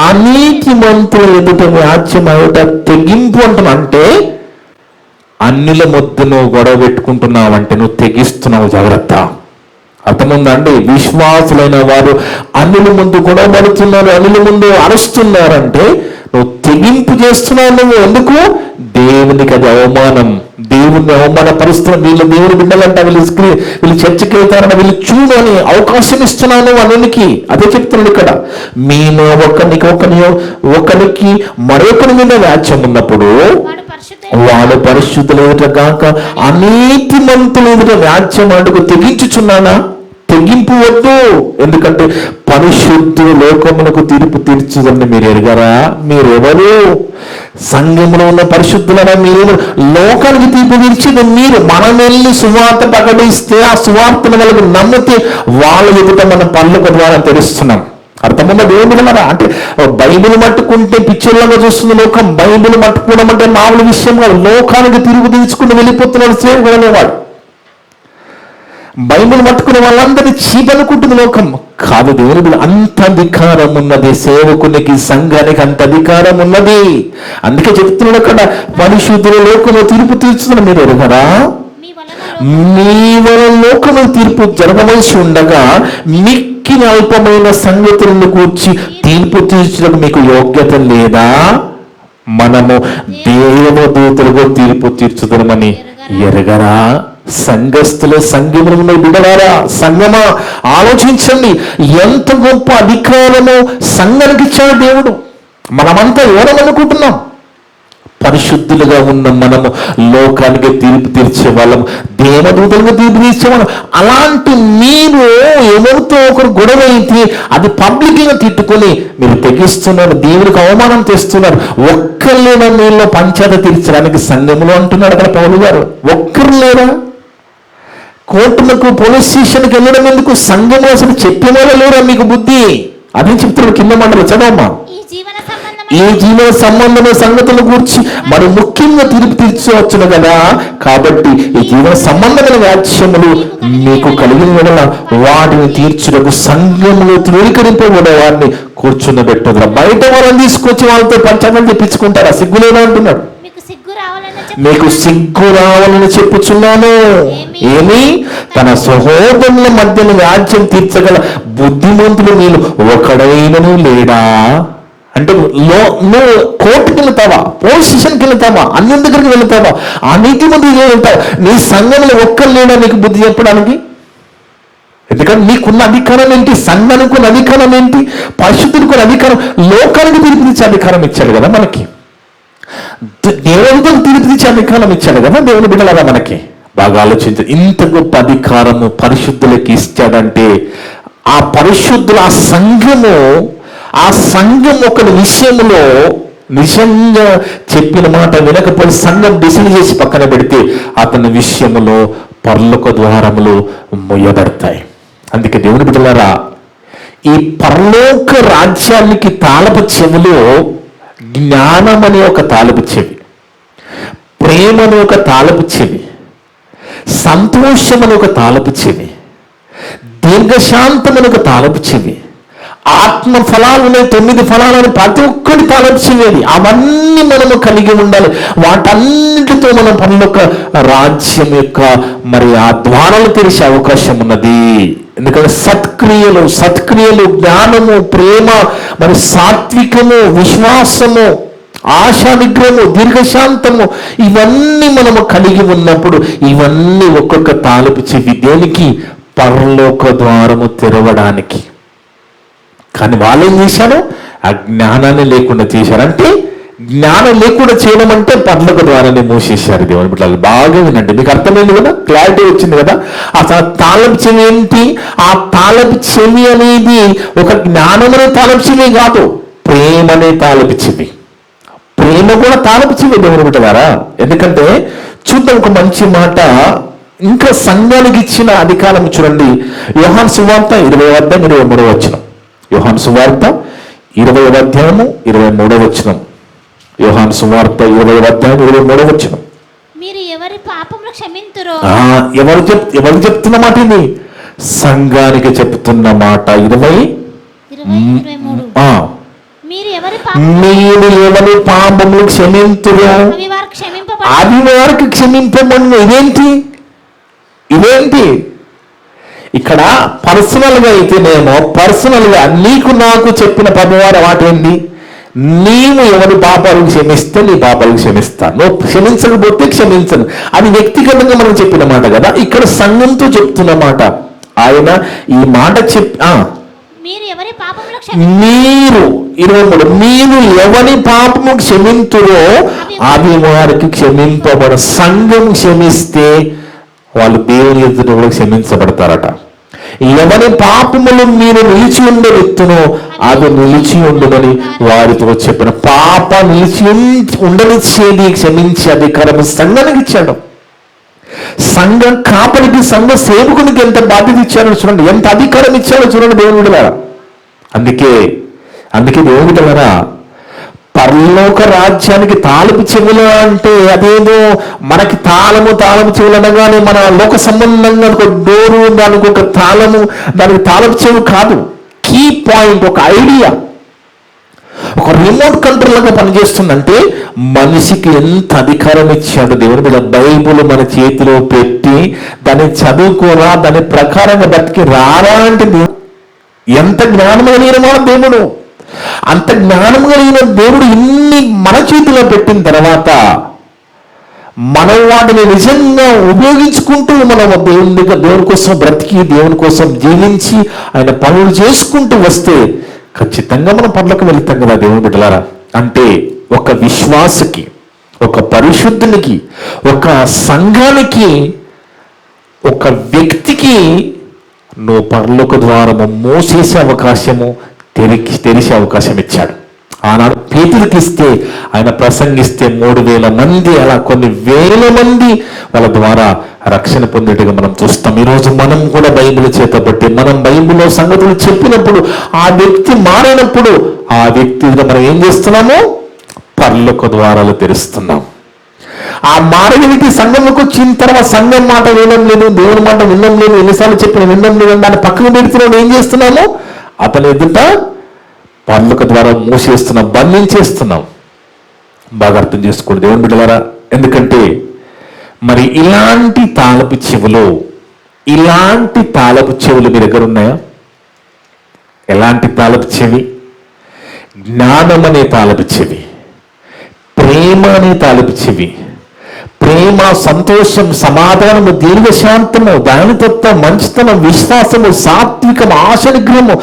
[SPEAKER 1] అనీతిమంతుల ఎదుట వ్యాజ్యం అయ్యుట తెగింపు అంటున్నా. అంటే అన్యుల మధ్య నువ్వు గొడవ పెట్టుకుంటున్నావు అంటే నువ్వు తెగిస్తున్నావు, జాగ్రత్త. అర్థముందండి? విశ్వాసులైన వారు అన్యుల ముందు గొడవ పడుతున్నారు, అన్యుల ముందు అరుస్తున్నారంటే నువ్వు తెగింపు చేస్తున్నావు. నువ్వు ఎందుకు? దేవునికి అది అవమానం, దేవుణ్ణి అవమానపరుస్తున్న వీళ్ళు దేవుని బిడ్డలంట, వీళ్ళు చర్చకి వెళ్తారన్న, వీళ్ళు చూడు అని అవకాశం ఇస్తున్నాను వాళ్ళకి. అదే చెప్తున్నాడు ఇక్కడ. మీలో ఒకరికి మరొకరి మీద వ్యాజ్యం ఉన్నప్పుడు వాడు పరిశుద్ధులు ఎదుట గాక అనీతిమంతుల ఎదుట వ్యాజ్యం అడుగు తెగించుచున్నానా? తెగింపు వద్దు. ఎందుకంటే పరిశుద్ధులు లోకములకు తీర్పు తీర్చుదని మీరు ఎరగరా? మీరెవరు? సంఘంలో ఉన్న పరిశుద్ధులైన మీరు లోకానికి తీర్పు తీర్చేది మీరు. మనం వెళ్ళి సువార్త ప్రకటిస్తే ఆ సువార్తను వాళ్ళకు నమ్మితే వాళ్ళ ఎదుట మన పనుల ద్వారా తెలుస్తున్నాం. అర్థమన్న దేవుడు కదా. అంటే బైబిల్ మట్టుకుంటే పిక్చర్లాగా చూస్తుంది లోకం. బైబిల్ మట్టుకోవడం అంటే మామూలు విషయం కాదు. లోకానికి తిరుగు తీర్చుకుని వెళ్ళిపోతున్నాడు సేవకుడు వాడు. బైబిల్ పట్టుకునే వాళ్ళందరినీ చీపనుకుంటుంది లోకం. కాదు, దేవుని అంత అధికారం ఉన్నది. సేవకునికి, సంఘానికి అంత అధికారం ఉన్నది. అందుకే చెప్తున్నాడు అక్కడ, పరిశుద్ధుల లోకంలో తీర్పు తీర్చుతున్న మీరు ఎరుగరా? మీ వలన లోకంలో తీర్పు జరగవలసి ఉండగా మిక్కిన అల్పమైన సంగతులను కూర్చి తీర్పు తీర్చడం మీకు యోగ్యత లేదా? మనము దేవదూతలుగా తీర్పు తీర్చుదమని ఎరగరా? సంఘస్థులు, సంఘములు బిడవారా, సంఘమా ఆలోచించండి. ఎంత గొప్ప అధికారము సంఘానికి ఇచ్చాడు దేవుడు. మనమంతా ఎవరనుకుంటున్నాం? పరిశుద్ధులుగా ఉన్న మనము లోకానికి తీర్పు తీర్చే వాళ్ళం, దేవదూతలకు తీర్పు తీర్చేవాళ్ళం. అలాంటి మీరు ఎవరితో ఒకరు గొడవ అయితే అది పబ్లిక్గా తిట్టుకొని మీరు తెగిస్తున్నారు, దేవుడికి అవమానం తెస్తున్నారు. ఒక్కరు లేరా మీలో పంచాయతీ తీర్చడానికి సంఘములో అంటున్నాడు అక్కడ పౌలు గారు. ఒక్కరు లేరా? కోర్టులకు, పోలీస్ స్టేషన్కి వెళ్ళడం ఎందుకు? సంఘం అసలు చెప్పిన వాళ్ళు లేరా మీకు బుద్ధి? అదే చెప్తున్నాడు కింద మండలి. చదవమ్మా. ఈ జీవన సంబంధమైన సంగతుల గురించి మరి ముఖ్యంగా తీర్పు తీర్చవచ్చును కదా. కాబట్టి ఈ జీవన సంబంధమైన వ్యాజ్యములు మీకు కలిగిన వల్ల వాటిని తీర్చుటకు సంఘములు ధృవీకరింపబడే వారిని కూర్చున్నబెట్టదురా. బయట వాళ్ళని తీసుకొచ్చి వాళ్ళతో పంచాంగం తెప్పించుకుంటారా? సిగ్గులేనా అంటున్నాడు. మీకు సిగ్గు రావాలని చెప్పుచున్నాను. ఏమి? తన సహోదరుల మధ్యన వ్యాజ్యం తీర్చగల బుద్ధిమంతులు మీరు ఒకడైనను లేడా? అంటే నువ్వు కోర్టుకి వెళ్తావా? పోలీస్ స్టేషన్కి వెళ్తావా? అన్ని దగ్గరికి వెళ్తావా? అన్నిటి ముందు వెళ్తావా? నీ సంఘంలో ఒక్కరు లేడా నీకు బుద్ధి చెప్పడానికి? ఎందుకంటే నీకున్న అధికారం ఏంటి? సంఘానికి ఉన్న అధికారం ఏంటి? పరిశుద్ధునికి ఉన్న అధికారం. లోకానికి తీర్పునిచ్చే అధికారం ఇచ్చాడు కదా మనకి. దేవుడితో తీర్పునిచ్చే అధికారం ఇచ్చాడు కదా దేవుని బిడ్డలాగా మనకి. బాగా ఆలోచించండి. ఇంత గొప్ప అధికారము పరిశుద్ధులకి ఇచ్చాడంటే ఆ పరిశుద్ధులు, ఆ సంఘం ఒకరి విషయంలో నిజంగా చెప్పిన మాట వినకపోతే సంఘం డిసైడ్ చేసి పక్కన పెడితే అతని విషయంలో పరలోక ద్వారములు మొయ్యబడతాయి. అందుకే దేవుని బిడ్డలారా, ఈ పరలోక రాజ్యానికి తాళపు చెవిలో జ్ఞానం అనే ఒక తాళపు చెవి, ప్రేమ అనే ఒక తాళపు చెవి, సంతోషం అనే ఒక తాళపు చెవి, దీర్ఘశాంతం అనే ఒక తాళపు చెవి, ఆత్మ ఫలాలు 9 ఫలాలని ప్రతి ఒక్కటి తాళపు చెవి. అవన్నీ మనము కలిగి ఉండాలి. వాటన్నిటితో మనం పరలోక రాజ్యం యొక్క మరి ఆ ద్వారాలు తెరిచే అవకాశం ఉన్నది. ఎందుకంటే సత్క్రియలు, జ్ఞానము, ప్రేమ, మరి సాత్వికము, విశ్వాసము, ఆశా నిగ్రహము, దీర్ఘశాంతము, ఇవన్నీ మనము కలిగి ఉన్నప్పుడు ఇవన్నీ ఒక్కొక్క తాళపు చెవి. దేనికి? పరలోక ద్వారము తెరవడానికి. కానీ వాళ్ళు ఏం చేశారు? ఆ జ్ఞానాన్ని లేకుండా చేశారు. అంటే జ్ఞానం లేకుండా చేయడం అంటే పరలోక ద్వారాన్ని మూసేశారు. దేవుని బిడ్డలు బాగా వినండి, మీకు అర్థమైంది కదా, క్లారిటీ వచ్చింది కదా. అసలు తాళపు చెవి ఏంటి? ఆ తాళపు చెవి అనేది ఒక జ్ఞానమనే తాళపు చెవి కాదు, ప్రేమనే తాళపు చెవి. ప్రేమ కూడా తాళపు చెవి దేవుని బిడ్డలారా. ఎందుకంటే చూద్దాం ఒక మంచి మాట. ఇంకా సంఘానికి ఇచ్చిన అధికారం చూడండి. యోహాను సువార్త 20:23. యోహాను సువార్త 20:23. యోహాను సువార్త 20:23.
[SPEAKER 2] మీరు ఎవరి పాపములు క్షమింతురో.
[SPEAKER 1] ఎవరు చెప్తున్న మాట ఇది? సంఘానికి చెప్తున్న మాట. 20:23. మీరు ఎవరి పాపములు క్షమింతురో అవి వారికి క్షమింపబడును. ఇదేంటి? ఇక్కడ పర్సనల్గా అయితేనేమో పర్సనల్గా నీకు నాకు చెప్పిన పదవారు వాటేంది? నీవు ఎవరి పాపాలను క్షమిస్తే నీ పాపాలను క్షమిస్తాను, నువ్వు క్షమించకపోతే క్షమించను. అది వ్యక్తిగతంగా మనం చెప్పిన మాట కదా, ఇక్కడ సంఘంతో చెప్తున్న మాట. ఆయన ఈ మాట
[SPEAKER 2] మీరు ఎవరి పాపములు
[SPEAKER 1] మీరు 23 మీరు ఎవరి పాపము క్షమింతురో అది వారికి క్షమింపబడ. సంఘం క్షమిస్తే వాళ్ళు దేవుని ఎదుట కూడా క్షమించబడతారట. ఎవరి పాపములు మీరు నిలిచి ఉండవెత్తునో అది నిలిచి ఉండదని వారితో చెప్పిన. పాప నిలిచి ఉండనిచ్చేది క్షమించే అధికారం సంఘానికి ఇచ్చాడు. సంఘం కాపరికి, సంఘ సేవకునికి ఎంత బాధ్యత ఇచ్చారో చూడండి, ఎంత అధికారం ఇచ్చారో చూడండి దేవుని బిడ్డలారా. అందుకే దేవుని బిడ్డలారా, పరలోక రాజ్యానికి తాళపు చెవులు అంటే అదేదో మనకి తాళము చెవులు అనగానే మన లోక సంబంధంగా ఒక డోరు, దానికి ఒక తాళము, దానికి తాళపు చెవు కాదు. కీ పాయింట్, ఒక ఐడియా, ఒక రిమోట్ కంట్రోల్ లాగా పనిచేస్తుందంటే మనిషికి ఎంత అధికారం ఇచ్చాడు దేవుని మీద. బైబుల్ మన చేతిలో పెట్టి దాన్ని చదువుకోరా, దాని ప్రకారంగా బతికి రారా అంటే ఎంత జ్ఞానం కలిగిన దేవుడు. అంత జ్ఞానం కలిగిన దేవుడు ఇన్ని మన చేతిలో పెట్టిన తర్వాత మనం వాటిని నిజంగా ఉపయోగించుకుంటూ మనం దేవుని కోసం బ్రతికి, దేవుని కోసం జీవించి ఆయన పనులు చేసుకుంటూ వస్తే ఖచ్చితంగా మనం పనులకు వెళ్తాం కదా దేవుని బిడ్డలారా. అంటే ఒక విశ్వాసకి, ఒక పరిశుద్ధునికి, ఒక సంఘానికి, ఒక వ్యక్తికి నువ్వు పరలోక ద్వారము మూసేసే అవకాశము, తెరిచే అవకాశం ఇచ్చాడు. ఆనాడు పేతురుకి ఇస్తే ఆయన ప్రసంగిస్తే 3000 మంది, అలా కొన్ని వేల మంది వాళ్ళ ద్వారా రక్షణ పొందేట్టుగా మనం చూస్తాం. ఈరోజు మనం కూడా బైబిల్ చేతబట్టి మనం బైబిల్లో సంగతులు చెప్పినప్పుడు ఆ వ్యక్తి మారినప్పుడు ఆ వ్యక్తి మనం ఏం చేస్తున్నాము? పరలోక ద్వారాలు తెరుస్తున్నాం. ఆ మారిన వ్యక్తి సంఘంలోకి వచ్చిన తర్వాత సంఘం మాట వినడం లేదు, దేవుని మాట వినడం లేదు, ఎన్నిసార్లు చెప్పిన వినడం లేదు, దాన్ని పక్కన పెడుతున్నాం. ఏం చేస్తున్నాము? అతని ఎదుట పరలోక ద్వారా మూసేస్తున్నాం, బంధించేస్తున్నాం. బాగా అర్థం చేసుకోండి దేవుని బిడ్డలారా. ఎందుకంటే మరి ఇలాంటి తాళపు చెవులు మీ దగ్గర ఉన్నాయా? ఎలాంటి తాళపు చెవి? జ్ఞానం అనే తాళపు చెవి, ప్రేమ అనే తాళపు చెవి. ప్రేమ, సంతోషం, సమాధానము, దీర్ఘశాంతము, దానితత్వం, మంచితనం, విశ్వాసము, సాత్వికం, ఆశనిగ్రహము,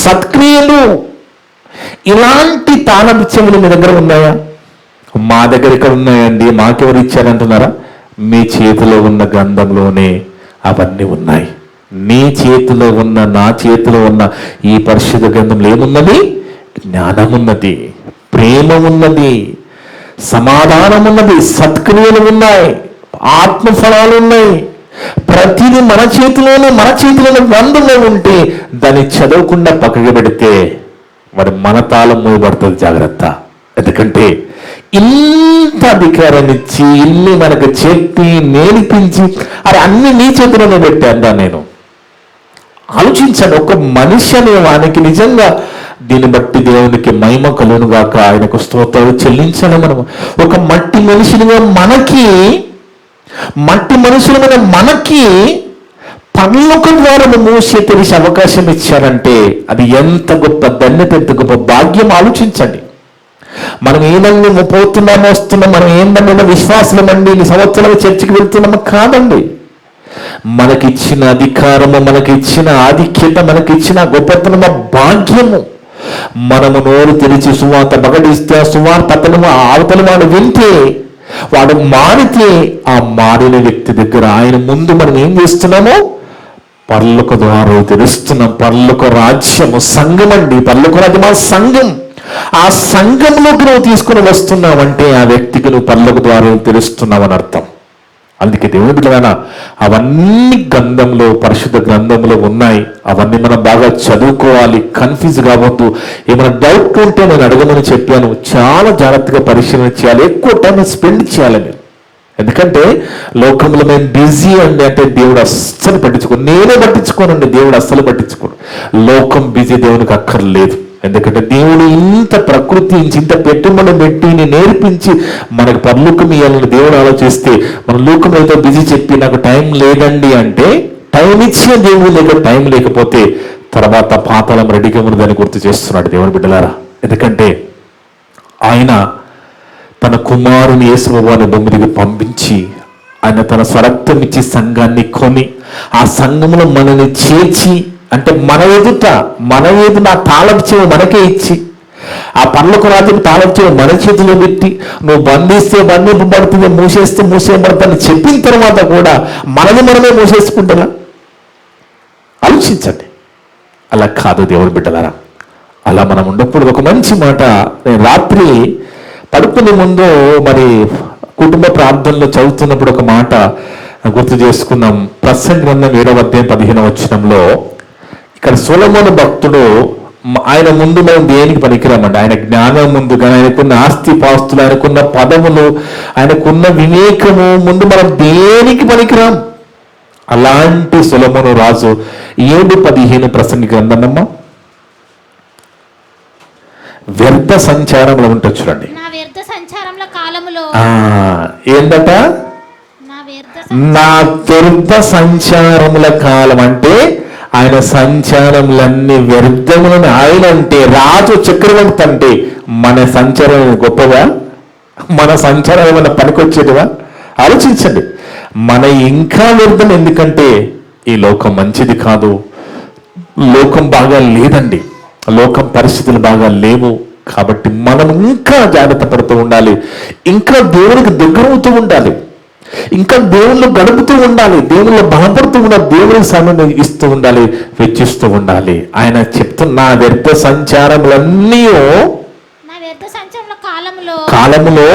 [SPEAKER 1] సత్క్రియలు, ఇలాంటి తాళపు చెవులు మీ దగ్గర ఉన్నాయా? మా దగ్గర ఇక్కడ ఉన్నాయండి, మాకెవరు ఇచ్చారంటున్నారా? మీ చేతిలో ఉన్న గ్రంథంలోనే అవన్నీ ఉన్నాయి. నీ చేతిలో ఉన్న, నా చేతిలో ఉన్న ఈ పరిశుద్ధ గ్రంథంలో ఏమున్నది? జ్ఞానం ఉన్నది, ప్రేమ ఉన్నది, సమాధానం ఉన్నది, సత్క్రియలు ఉన్నాయి, ఆత్మఫలాలు ఉన్నాయి. ప్రతిదీ మన చేతిలోనే గ్రంథంలో ఉంటే దాన్ని చదవకుండా పక్కకి పెడితే మరి మన తాళం మూయబడుతుంది. జాగ్రత్త. ఎందుకంటే ఇంత అధికారాన్ని ఇచ్చి, ఇన్ని మనకు చెప్పి, నేర్పించి, అది అన్ని నీ చేతిలోనే పెట్టాను. నేను ఆలోచించాను, ఒక మనిషి అనే వానికి నిజంగా దీన్ని బట్టి దేవునికి మహిమ కలుగును గాక, ఆయనకు స్తోత్రాలు చెల్లించాలి. మనం ఒక మట్టి మనుషులుగా మనకి పరలోక ద్వారము మూసి తెరిచే అవకాశం ఇచ్చారంటే అది ఎంత గొప్ప ధన్యత, ఎంత గొప్ప భాగ్యం. ఆలోచించండి. మనం ఏమన్నా పోతున్నామో వస్తున్నాం, మనం ఏందన్నా విశ్వాసమండి, ఇన్ని సంవత్సరాలు చర్చికి వెళ్తున్నామో కాదండి. మనకిచ్చిన అధికారము, మనకిచ్చిన ఆధిక్యత, మనకిచ్చిన గొప్పతనము, భాగ్యము. మనము నోరు తెరిచి సువార్త ప్రకటిస్తే సువార్త అవతల వాడు వింటే, వాడు మారితే, ఆ మారిన వ్యక్తి దగ్గర ఆయన ముందు మనం ఏం చేస్తున్నామో? పరలోక ద్వారాలు తెరుస్తున్నాం. పరలోక రాజ్యము సంఘం అండి. పరలోక రాజ్యం ఆ సంఘం. ఆ సంఘంలోకి నువ్వు తీసుకుని వస్తున్నావంటే ఆ వ్యక్తికి నువ్వు పరలోక ద్వారాలు తెరుస్తున్నావు అని అర్థం. అందుకే దేవుని బిడ్డలారా, అవన్నీ గ్రంథంలో, పరిశుద్ధ గ్రంథంలో ఉన్నాయి. అవన్నీ మనం బాగా చదువుకోవాలి, కన్ఫ్యూజ్ కావద్దు. ఏమైనా డౌట్ ఉంటే నేను అడగమని చెప్పాను. చాలా జాగ్రత్తగా పరిశీలన చేయాలి, ఎక్కువ టైం స్పెండ్ చేయాలి మీరు. ఎందుకంటే లోకంలో మేము బిజీ అండి అంటే దేవుడు అస్సలు పట్టించుకోను. నేనే పట్టించుకోనండి, దేవుడు అస్సలు పట్టించుకోను. లోకం బిజీ, దేవునికి అక్కర్లేదు. ఎందుకంటే దేవుడు ఇంత ప్రకృతి ఇంత పెట్టుబడి పెట్టి నేర్పించి మనకు పరలోకం ఇవ్వాలని దేవుడు ఆలోచిస్తే మన లోకం ఏదో బిజీ చెప్పి నాకు టైం లేదండి అంటే, టైం ఇచ్చిన దేవుడు టైం లేకపోతే తర్వాత పాతాళం రెడీగా ఉన్నదని గుర్తు చేస్తున్నాడు దేవుని బిడ్డలారా. ఎందుకంటే ఆయన తన కుమారుని యేసుప్రభువుని భూమి మీదకి పంపించి ఆయన తన స్వరక్తం ఇచ్చి సంఘాన్ని కొని ఆ సంఘంలో మనల్ని చేర్చి, అంటే మన ఎదుట ఆ తాళపు చెవి మనకే ఇచ్చి, ఆ పర్లోక రాజ్యం తాళపు చెవి మన చేతిలో పెట్టి, నువ్వు బంధిస్తే బంధింపబడుతుంది, మూసేస్తే మూసేయబడుతుంది చెప్పిన తర్వాత కూడా మనమే మూసేసుకుంటున్నా. ఆలోచించండి. అలా కాదు దేవుని బిడ్డలారా. అలా మనం ఉండకూడదు. ఒక మంచి మాట నేను రాత్రి పడుకునే ముందు మరి కుటుంబ ప్రార్థనలో చదువుతున్నప్పుడు ఒక మాట గుర్తు చేసుకున్నాం. ప్రసంగ గ్రంథం 7వ అధ్యాయం 15వ వచనంలో ఇక్కడ సొలొమోను భక్తుడు, ఆయన ముందు మనం దేనికి పనికిరామండి. ఆయన జ్ఞానం ముందు, కానీ ఆయనకున్న ఆస్తి పాస్తులు, ఆయనకున్న పదములు, ఆయనకున్న వివేకము ముందు మనం దేనికి పనికిరాం. అలాంటి సొలొమోను రాజు 7:15 ప్రసంగి గ్రంథమమ్మ వ్యర్థ సంచారంలో ఉంటుంది చూడండి.
[SPEAKER 2] నా వ్యర్థ సంచారముల కాలములో
[SPEAKER 1] ఏందట? నా వ్యర్థ సంచారముల కాలం అంటే ఆయన సంచారములన్నీ వ్యర్థములని. ఆయన అంటే రాజు చక్రవర్తి అంటే మన సంచారం గొప్పగా, మన సంచారం ఏమైనా పనికొచ్చేదివా? ఆలోచించండి. మన ఇంకా వ్యర్థం. ఎందుకంటే ఈ లోకం మంచిది కాదు, లోకం బాగా లేదండి, లోకం పరిస్థితులు బాగా లేవు. కాబట్టి మనం ఇంకా జాగ్రత్త పడుతూ ఉండాలి, ఇంకా దేవునికి దగ్గరవుతూ ఉండాలి, ఇంకా దేవుళ్ళు గడుపుతూ ఉండాలి, దేవుళ్ళు బలపడుతూ ఉండాలి, దేవునికి సమయం ఇస్తూ ఉండాలి, వెచ్చిస్తూ ఉండాలి. ఆయన చెప్తున్న వ్యర్థ సంచారములన్నీ కాలములో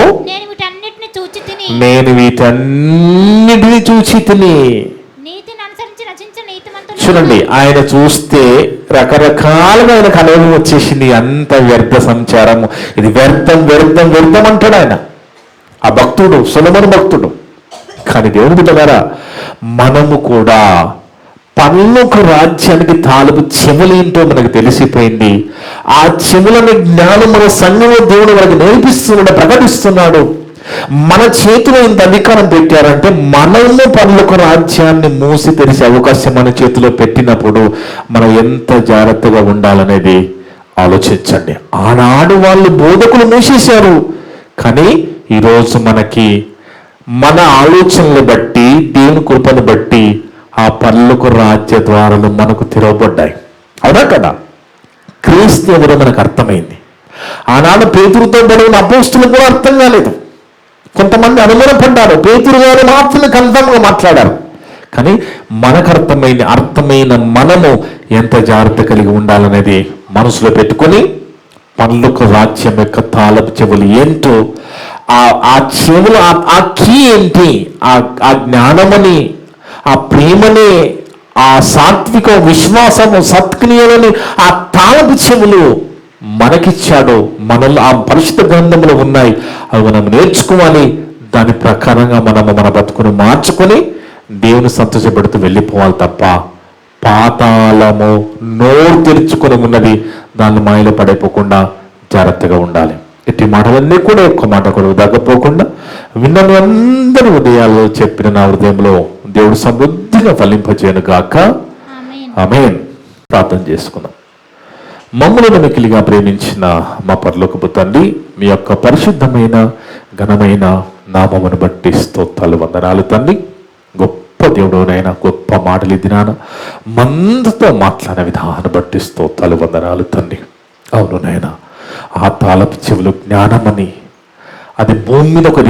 [SPEAKER 1] నేను వీటన్నిటిని చూచి తిని. చూడండి, ఆయన చూస్తే రకరకాలుగా ఆయనకు అనుభవం వచ్చేసింది. అంత వ్యర్థ సంచారము, ఇది వ్యర్థం వ్యర్థం వ్యర్థం అంటాడు ఆయన, ఆ భక్తుడు, సొలొమోను భక్తుడు. కానీ దేవుని బిడ్డలారా, మనము కూడా పరలోక రాజ్యానికి తాలూకు చెవులేంటో మనకు తెలిసిపోయింది. ఆ చెవులని జ్ఞానం మన సంఘంలో దేవుడు మనకు నేర్పిస్తున్నాడు, ప్రకటిస్తున్నాడు. మన చేతిలో ఇంత అధికారం పెట్టారంటే మనము పరలోక రాజ్యాన్ని మూసి తెరిసే అవకాశం మన చేతిలో పెట్టినప్పుడు మనం ఎంత జాగ్రత్తగా ఉండాలనేది ఆలోచించండి. ఆనాడు వాళ్ళు బోధకులు మూసేశారు, కానీ ఈరోజు మనకి మన ఆలోచనలు బట్టి, దేవుని కృపను బట్టి ఆ పరలోక రాజ్య ద్వారాలు మనకు తెరవబడ్డాయి. అవునా కదా? క్రీస్తు ఎవరో మనకు అర్థమైంది. ఆనాడు పేతురుతో పడిన అపోస్తులకు కూడా అర్థం కాలేదు. కొంతమంది అనుమానపడ్డారు, పేతురు గారు మాత్రమే కన్ఫర్మ్గా మాట్లాడారు. కానీ మనకు అర్థమైన మనము ఎంత జాగ్రత్త కలిగి ఉండాలనేది మనసులో పెట్టుకొని పరలోక రాజ్యం యొక్క తాళపు చెవులు ఏంటో, ఆ చెవులు, ఆ కీ ఏంటి, ఆ జ్ఞానమని, ఆ ప్రేమని, ఆ సాత్విక విశ్వాసము, సత్క్రియలని, ఆ తాళపు చెవులు మనకిచ్చాడు. మనలో ఆ పరిశుద్ధ గ్రంథంలో ఉన్నాయి. అవి మనం నేర్చుకోవాలి. దాని ప్రకారంగా మనము మన బతుకును మార్చుకొని దేవుని సంతోషపెడుతూ వెళ్ళిపోవాలి తప్ప పాతాళము నోరు తెరుచుకొని ఉన్నది, దాన్ని మాయలో పడైపోకుండా జాగ్రత్తగా ఉండాలి. ఇట్టి మాటలన్నీ కూడా ఒక్క మాట కూడా దగ్గపోకుండా విన్నను అందరి ఉదయాల్లో చెప్పిన నా హృదయంలో దేవుడు సమృద్ధిగా ఫలింపజేయను గాక. ఆమేన్. ప్రార్థన చేసుకుందాం. మమ్మలను మికిలిగా ప్రేమించిన మా పరలోకపు తండ్రి, మీ యొక్క పరిశుద్ధమైన ఘనమైన నామమును బట్టి స్తోత్రాలు, వందనాలు తండ్రి. గొప్ప దేవుడునైనా, గొప్ప మాటలు దినాన మందతో మాట్లాడిన విధానం బట్టి స్తోత్రాలు, వందనాలు తండ్రి. అవును నాయనా, ఆ తాళపు చెవులు జ్ఞానమని, అది భూమి మీద ఒక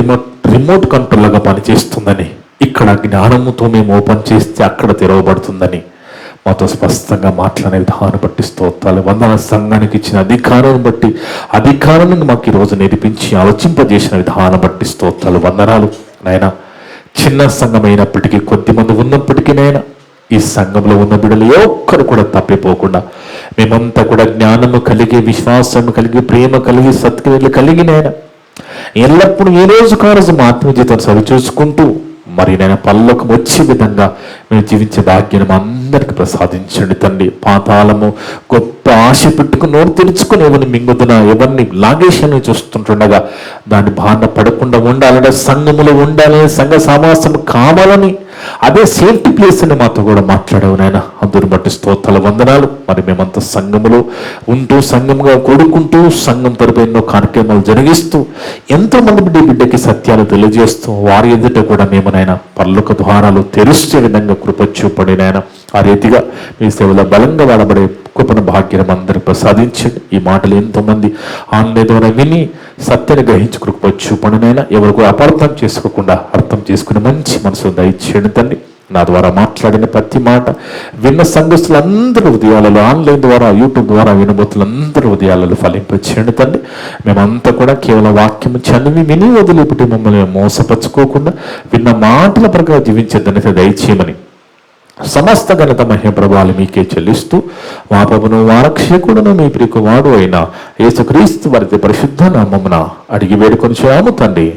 [SPEAKER 1] రిమోట్ కంట్రోల్గా పనిచేస్తుందని, ఇక్కడ జ్ఞానముతో మేము ఓపెన్ చేస్తే అక్కడ తెరవబడుతుందని మాతో స్పష్టంగా మాట్లాడే విధానం బట్టి స్తోత్రాలు, వందన. సంఘానికి ఇచ్చిన అధికారాన్ని బట్టి, అధికారాన్ని మాకు ఈరోజు నేర్పించి ఆలోచింపజేసిన విధానం బట్టి స్తోత్రాలు, వందనాలు నాయన. చిన్న సంఘం అయినప్పటికీ, కొద్దిమంది ఉన్నప్పటికీ నాయన, ఈ సంఘంలో ఉన్న బిడ్డలు ఏ ఒక్కరు కూడా తప్పిపోకుండా మేమంతా కూడా జ్ఞానము కలిగి, విశ్వాసము కలిగి, ప్రేమ కలిగి, సత్క్రియలు కలిగి నాయన ఎల్లప్పుడూ ఈ రోజు కారోజు మా ఆత్మీయ జీవితం సరిచూసుకుంటూ మరి నేను పరలోకం వచ్చే విధంగా మేము జీవించే భాగ్యం అందరికి ప్రసాదించండి తండ్రి. పాతాళము గొప్ప ఆశ పెట్టుకుని నోరు తెరుచుకుని ఎవరిని మింగుతున్నా, ఎవరిని లాగేషన్ని చూస్తుంటుండగా దాన్ని బారిన పడకుండా ఉండాలంటే సంఘములో ఉండాలని, సంఘ సమాసం కావాలని, అదే సేఫ్టీ ప్లేస్ అని మాతో కూడా మాట్లాడావు నాయన. అందుని బట్టి స్తోత్రాల వందనాలు. మరి మేమంతా సంఘములో ఉంటూ, సంఘముగా కూడుకుంటూ, సంఘం తరపు ఎన్నో కార్యక్రమాలు జరిగిస్తూ, ఎంతో మంది బిడ్డకి సత్యాలు తెలియజేస్తూ, వారి ఎదుట కూడా మేము నాయన పరలోక ద్వారాలు తెరిచే విధంగా కృప చూపడి నాయన. ఆ రీతిగా మీ సేవలో బలంగా వాడబడే కృపను భాగ్యం అందరికి ప్రసాదించండి. ఈ మాటలు ఎంతోమంది ఆన్లైన్ ద్వారా విని సత్యాన్ని గ్రహించి కృప చూపండి నాయన. ఎవరు కూడా అపార్థం చేసుకోకుండా అర్థం చేసుకుని మంచి మనసు దయచేయండి తండ్రి. నా ద్వారా మాట్లాడిన ప్రతి మాట విన్న సంఘస్థులందరూ ఉదయాలలో, ఆన్లైన్ ద్వారా, యూట్యూబ్ ద్వారా వినబోతులందరూ ఉదయాలలో ఫలింపచేయండి తండ్రి. మేమంతా కూడా కేవలం వాక్యం చదివి విని వదిలేపుటి మమ్మల్ని మోసపరుచుకోకుండా విన్న మాటల ప్రకారం జీవించేదని దయచేయమని సమస్త ఘనత మహిమ ప్రభావాలు మీకే చెల్లిస్తూ, మా ప్రభును వారక్షకుడును మీ ప్రియకుమారుడు అయిన యేసుక్రీస్తు వారి పరిశుద్ధ నామమున అడిగి వేడుకొని తండ్రి.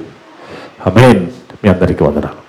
[SPEAKER 1] ఆమేన్. మీ అందరికీ వందనాలు.